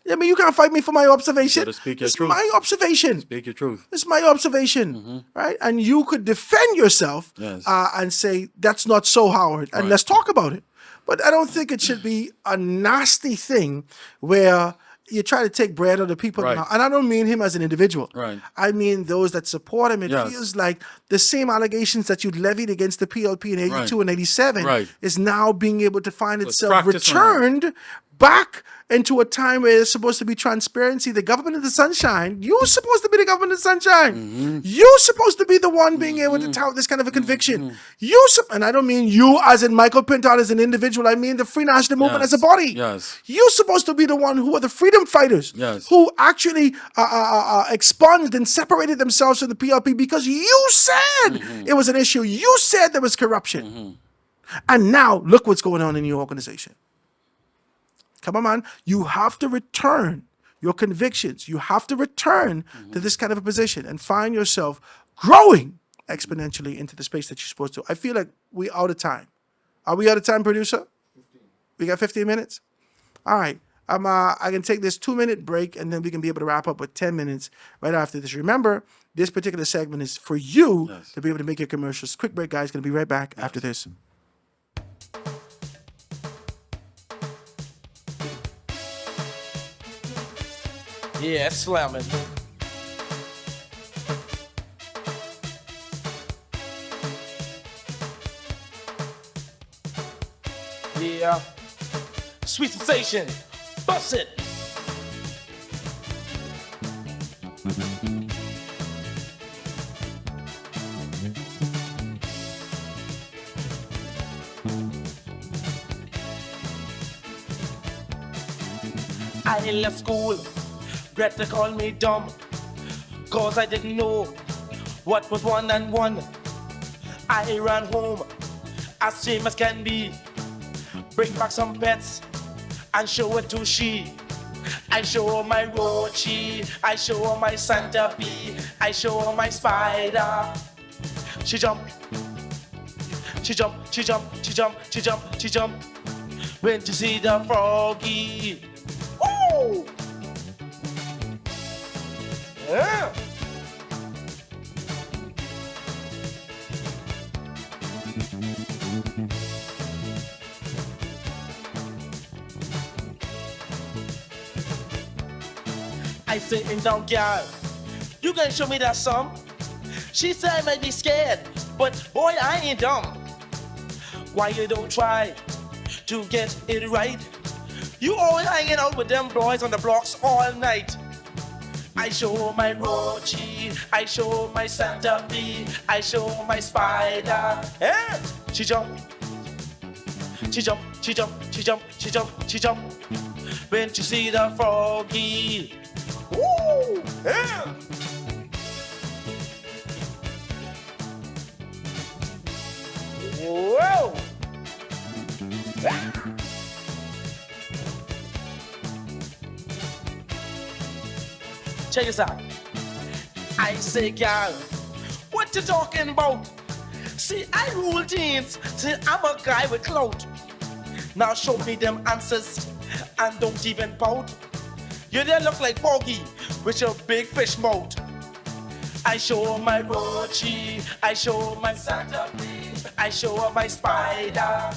A: I mean, you can't fight me for my observation.
B: You gotta speak your
A: It's
B: truth.
A: my observation.
B: Speak your truth.
A: It's my observation, right? And you could defend yourself and say that's not so, Howard, and let's talk about it. But I don't think it should be a nasty thing where you try to take bread out of people.
B: Right.
A: Now. And I don't mean him as an individual.
B: Right.
A: I mean those that support him. It feels like the same allegations that you levied against the PLP in 82 and 87 is now being able to find itself returned back into a time where there's supposed to be transparency. The government of the sunshine, you're supposed to be the government of the sunshine. You're supposed to be the one being able to tout this kind of a conviction. And I don't mean you as in Michael Pintard as an individual. I mean the Free National Movement as a body. You're supposed to be the one who are the freedom fighters who actually expunged and separated themselves from the PLP because you said it was an issue. You said there was corruption. And now look what's going on in your organization. Come on, man. You have to return your convictions. You have to return to this kind of a position and find yourself growing exponentially into the space that you're supposed to. I feel like we're out of time. Are we out of time, producer? 15. We got 15 minutes? All right. I can take this 2-minute break, and then we can be able to wrap up with 10 minutes right after this. Remember, this particular segment is for you to be able to make your commercials. Quick break, guys. Going to be right back after this.
E: Yeah, slamming. Yeah. Sweet sensation. Bust it. I left school. Greta called me dumb, cause I didn't know what was 1 and 1. I ran home, as same as can be, bring back some pets, and show it to she. I show her my roachy, I show her my centipede, I show her my spider. She jump, she jump, she jump, she jump, she jump, she jump. When you see the froggy, woo! Yeah. I sitting down, girl. You gonna show me that song? She said I might be scared, but boy, I ain't dumb. Why you don't try to get it right? You always hanging out with them boys on the blocks all night. I show my roachy, I show my centipede, I show my spider. Yeah. She jump, she jump, she jump, she jump, she jump, she jump. When you see the froggy, woo! Yeah. Whoa! Ah. Check this out. I say, girl, what you talking about? See, I rule teens. See, I'm a guy with clout. Now show me them answers and don't even pout. You there look like Boggy with your big fish mouth. I show her my roachy, I show her my centipede, I show her my spider.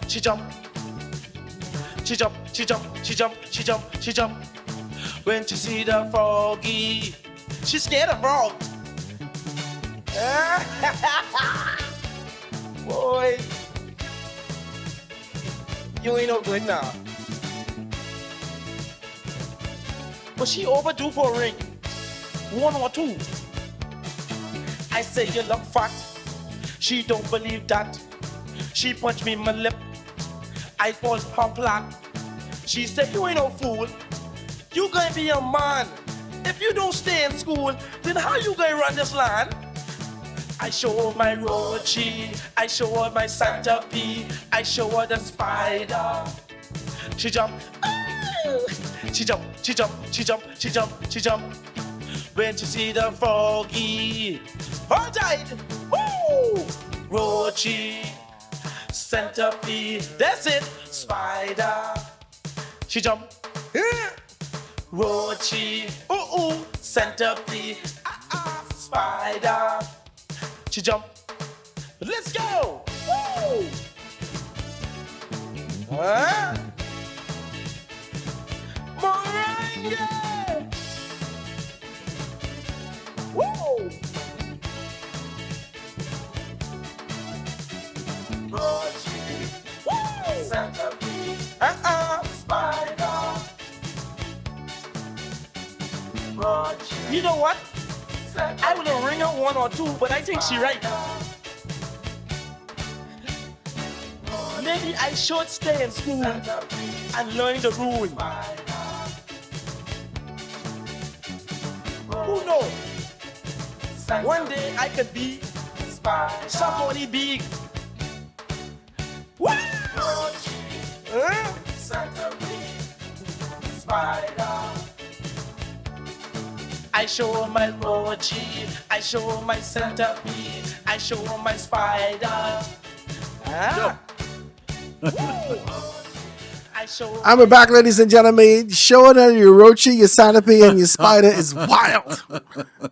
E: She jump, she jump, she jump, she jump, she jump, she jump. When she see the froggy, she's scared of frogs. Boy, you ain't no good now. But she overdue for a ring. 1 or 2. I say you look fat. She don't believe that. She punched me in my lip. I fall her flat. She said you ain't no fool. You gonna be a man. If you don't stay in school, then how you gonna run this land? I show her my roachy, I show her my centipede, I show her the spider. She jump, she jump, she jump, she jump, she jump, she jump. When she see the froggy, all tight, woo! Roachy, centipede, that's it, spider. She jump, roachy, centipede, spider. She jump, let's go, woo! Moringa! Woo! Roachy, woo! Centipede, spider. Roachy. You know what? I would have ring her 1 or 2, but I think she right. Maybe I should stay in school and learn the rule. Who knows? One day I could be somebody big. Woo! I show her my roachy, I show her my centipede, I show her my spider. I show her
A: And we're back, ladies and gentlemen. Showing her your roachy, your centipede, and your spider is wild.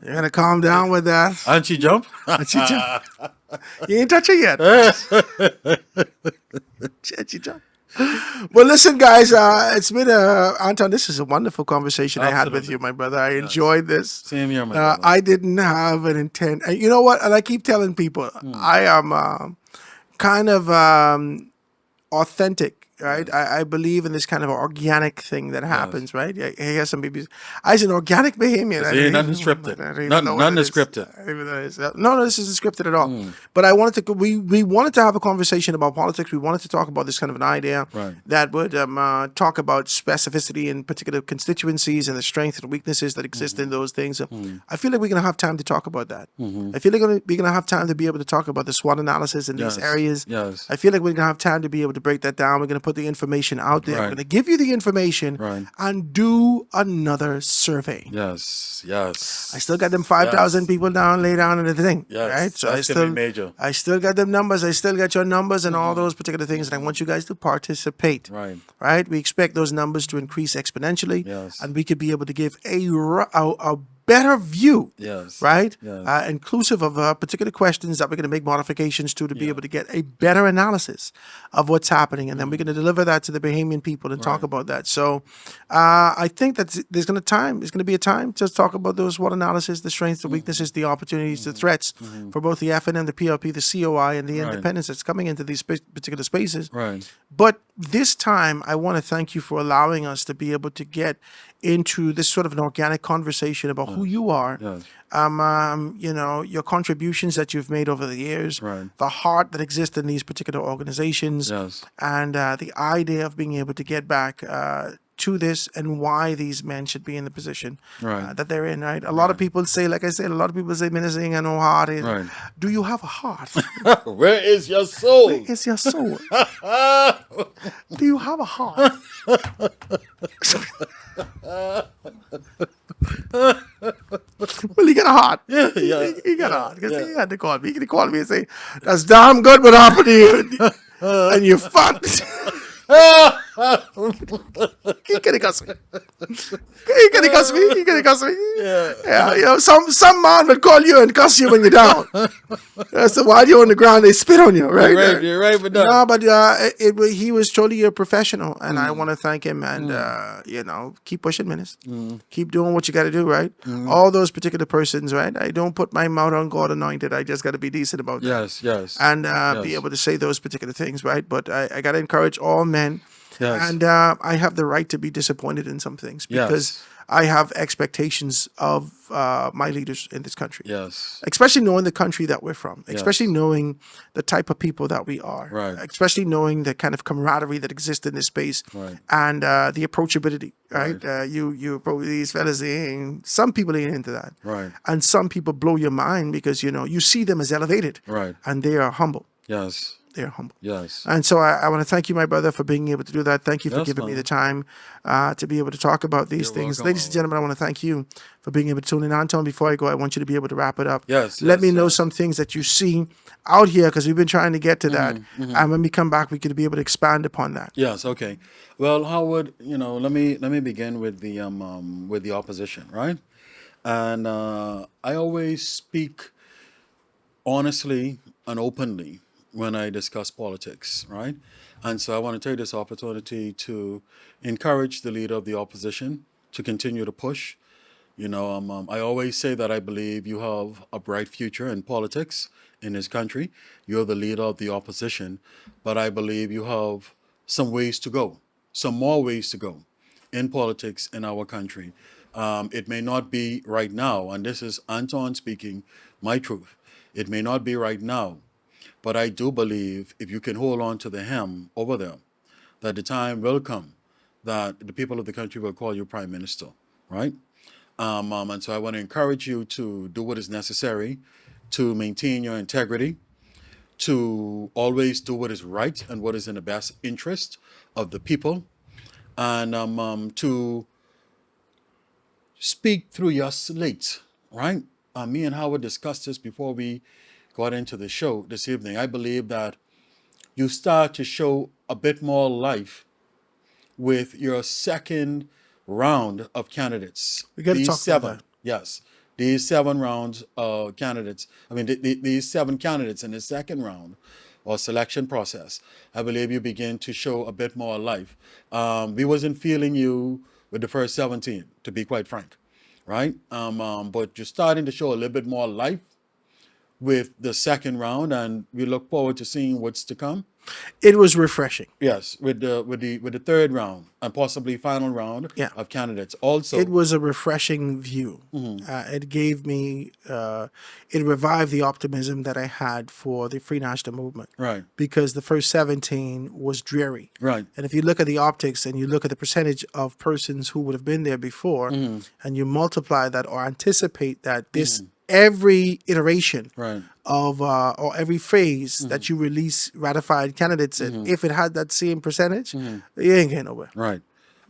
A: You're gonna calm down with that.
B: And she jump?
A: She jump. You ain't touch her yet. She jump. Well, listen, guys. It's been Anton. This is a wonderful conversation I had with you, my brother. I enjoyed this.
B: Same here, my brother.
A: I didn't have an intent. And you know what? And I keep telling people, I am kind of authentic, right? I believe in this kind of organic thing that happens, right? I hear some people. I was an organic Bahamian.
B: See, nothing scripted. Nothing is scripted.
A: No, this isn't scripted at all. But I wanted to. We wanted to have a conversation about politics. We wanted to talk about this kind of an idea that would talk about specificity in particular constituencies and the strengths and weaknesses that exist in those things. I feel like we're going to have time to talk about that. I feel like we're going to have time to be able to talk about the SWOT analysis in these areas.
B: Yes.
A: I feel like we're going to have time to be able to break that down. We're going to put put the information out there.
B: Right.
A: We're going to give you the information
B: Right.
A: and do another survey.
B: Yes. Yes.
A: I still got them 5,000 people lay down in the thing,
B: Yes,
A: right? So
B: that's gonna be major.
A: I still got them numbers. I still got your numbers and all those particular things, and I want you guys to participate.
B: Right.
A: Right? We expect those numbers to increase exponentially,
B: Yes.
A: and we could be able to give a better view.
B: Yes.
A: Right?
B: Yes.
A: Inclusive of particular questions that we're going to make modifications to be able to get a better analysis of what's happening. And then we're going to deliver that to the Bahamian people and talk about that. So I think that there's going to be a time to talk about those SWOT analysis, the strengths, the weaknesses, the opportunities, the threats for both the FNM, the PLP, the COI, and the independence that's coming into these particular spaces.
B: Right.
A: But this time, I want to thank you for allowing us to be able to get into this sort of an organic conversation about who you are,
B: Yes.
A: your contributions that you've made over the years,
B: Right.
A: the heart that exists in these particular organizations,
B: Yes.
A: and the idea of being able to get back to this and why these men should be in the position
B: Right.
A: that they're in, right? A lot of people say, like I said, a lot of people say, Minister, I no heart.
B: Right.
A: Do you have a heart?
B: Where is your soul?
A: Where is your soul? Do you have a heart? Well, he got a heart.
B: Yeah.
A: He got a heart. Because he had to call me. He called me and say, that's damn good what happened to you. And you fat. He could have cussed me. He could have cussed me. He could have cussed me. Yeah. You know, some man would call you and cuss you when you're down. So while you're on the ground, they spit on you, right?
B: You're right with that.
A: No, but he was truly a professional, and I want to thank him. And keep pushing, Minister. Keep doing what you got to do, right? All those particular persons, right? I don't put my mouth on God anointed. I just got to be decent about that.
B: Yes.
A: And be able to say those particular things, right? But I got to encourage all men.
B: Yes.
A: And I have the right to be disappointed in some things because I have expectations of my leaders in this country.
B: Yes.
A: Especially knowing the country that we're from, especially knowing the type of people that we are,
B: Right.
A: especially knowing the kind of camaraderie that exists in this space,
B: Right.
A: and the approachability, right? You probably, these fellas, some people ain't into that.
B: Right.
A: And some people blow your mind because, you see them as elevated.
B: Right.
A: And they are humble.
B: Yes.
A: They're humble.
B: Yes.
A: And so I want to thank you, my brother, for being able to do that. Thank you for
B: Yes,
A: giving me
B: man.
A: the time to be able to talk about these
B: You're
A: things.
B: welcome,
A: Ladies and
B: man.
A: gentlemen, I want to thank you for being able to tune in. Anton, before I go, I want you to be able to wrap it up.
B: Yes,
A: Let
B: yes,
A: me know
B: yes.
A: some things that you see out here, because we've been trying to get to that. And when we come back, we could be able to expand upon that.
B: Yes. Okay. Well, Howard, let me begin with the opposition, right? And I always speak honestly and openly when I discuss politics, right? And so I want to take this opportunity to encourage the leader of the opposition to continue to push. I always say that I believe you have a bright future in politics in this country. You're the leader of the opposition, but I believe you have some ways to go, some more ways to go in politics in our country. It may not be right now, and this is Anton speaking my truth. It may not be right now, but I do believe if you can hold on to the hem over there, that the time will come that the people of the country will call you prime minister, right? And so I want to encourage you to do what is necessary to maintain your integrity, to always do what is right and what is in the best interest of the people, and to speak through your slate, right? Me and Howard discussed this before we got into the show this evening. I believe that you start to show a bit more life with your second round of candidates.
A: We gotta
B: These
A: talk about
B: seven,
A: that.
B: yes. These 7 rounds of candidates, these 7 candidates in the second round or selection process, I believe you begin to show a bit more life. We wasn't feeling you with the first 17, to be quite frank, right? But you're starting to show a little bit more life with the second round, and we look forward to seeing what's to come.
A: It was refreshing.
B: Yes, with the third round and possibly final round of candidates. Also,
A: It was a refreshing view. It gave me, it revived the optimism that I had for the Free National Movement.
B: right,
A: Because the first 17 was dreary.
B: right,
A: And if you look at the optics and you look at the percentage of persons who would have been there before, and you multiply that or anticipate that this every iteration
B: Right.
A: of or every phase that you release ratified candidates in, if it had that same percentage, you ain't getting nowhere.
B: Right.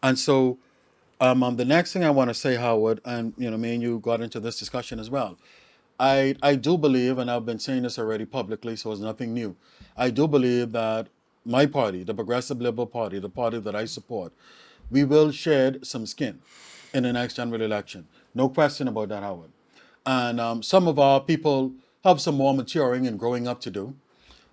B: And so the next thing I want to say, Howard, and me and you got into this discussion as well. I do believe, and I've been saying this already publicly, so it's nothing new. I do believe that my party, the Progressive Liberal Party, the party that I support, we will shed some skin in the next general election. No question about that, Howard. And some of our people have some more maturing and growing up to do.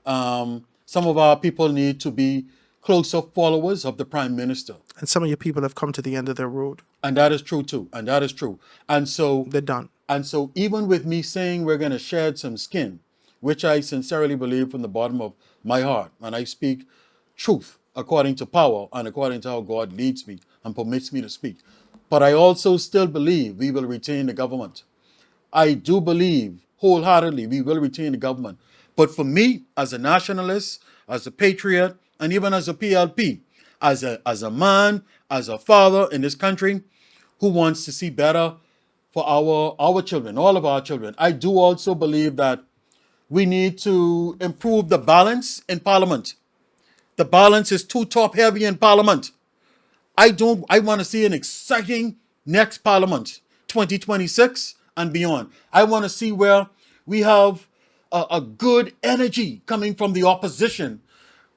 B: Some of our people need to be closer followers of the Prime Minister.
A: And some of your people have come to the end of their road.
B: And that is true too. And that is true. And so
A: They're done.
B: And so even with me saying we're going to shed some skin, which I sincerely believe from the bottom of my heart, and I speak truth according to power and according to how God leads me and permits me to speak. But I also still believe we will retain the government. I do believe wholeheartedly we will retain the government. But for me, as a nationalist, as a patriot, and even as a PLP, as a man, as a father in this country who wants to see better for our children, all of our children, I do also believe that we need to improve the balance in Parliament. The balance is too top heavy in Parliament. I want to see an exciting next Parliament, 2026 and beyond. I want to see where we have a good energy coming from the opposition,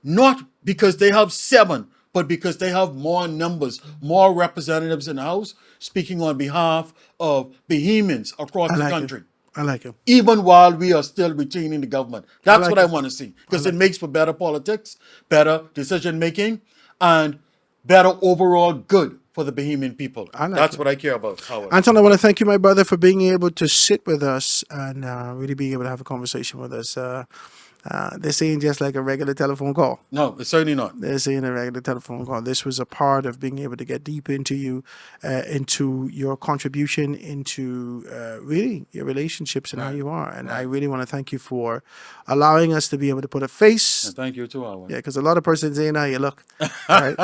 B: not because they have 7, but because they have more numbers, more representatives in the House speaking on behalf of Bahamians across the country.
A: I like it.
B: Even while we are still retaining the government. That's
A: like
B: what I
A: it.
B: want to see. Because it makes for better politics, better decision making, and better overall good for the Bahamian people. That's what I care about, Howard.
A: Anton, I want to thank you, my brother, for being able to sit with us and really being able to have a conversation with us. This ain't just like a regular telephone call.
B: No, it's certainly not.
A: This ain't a regular telephone call. This was a part of being able to get deep into you, into your contribution, into really your relationships and how you are. And I really want to thank you for allowing us to be able to put a face.
B: And thank you too, Howard.
A: Yeah, because a lot of persons ain't how you look. Right?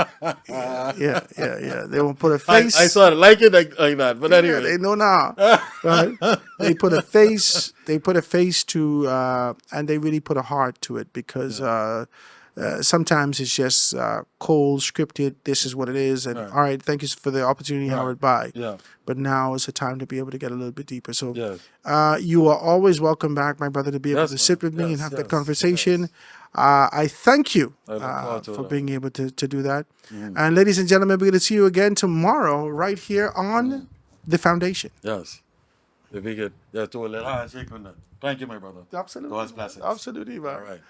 A: yeah. They won't put a face.
B: I sort of like it like that, but anyway.
A: They know now. Right? They put a face. They put a face to, and they really put a heart to it because sometimes it's just cold, scripted. This is what it is, and all right. Thank you for the opportunity, Howard. Bye.
B: Yeah.
A: But now is the time to be able to get a little bit deeper. So,
B: Yes.
A: you are always welcome back, my brother, to be able to sit with me and have that conversation. I thank you for being able to do that. And ladies and gentlemen, we're going to see you again tomorrow right here on The Foundation.
B: Yes. If we could do a little handshake on that. Thank you, my brother.
A: Absolutely.
B: God's blessings.
A: Absolutely, man.
B: All right.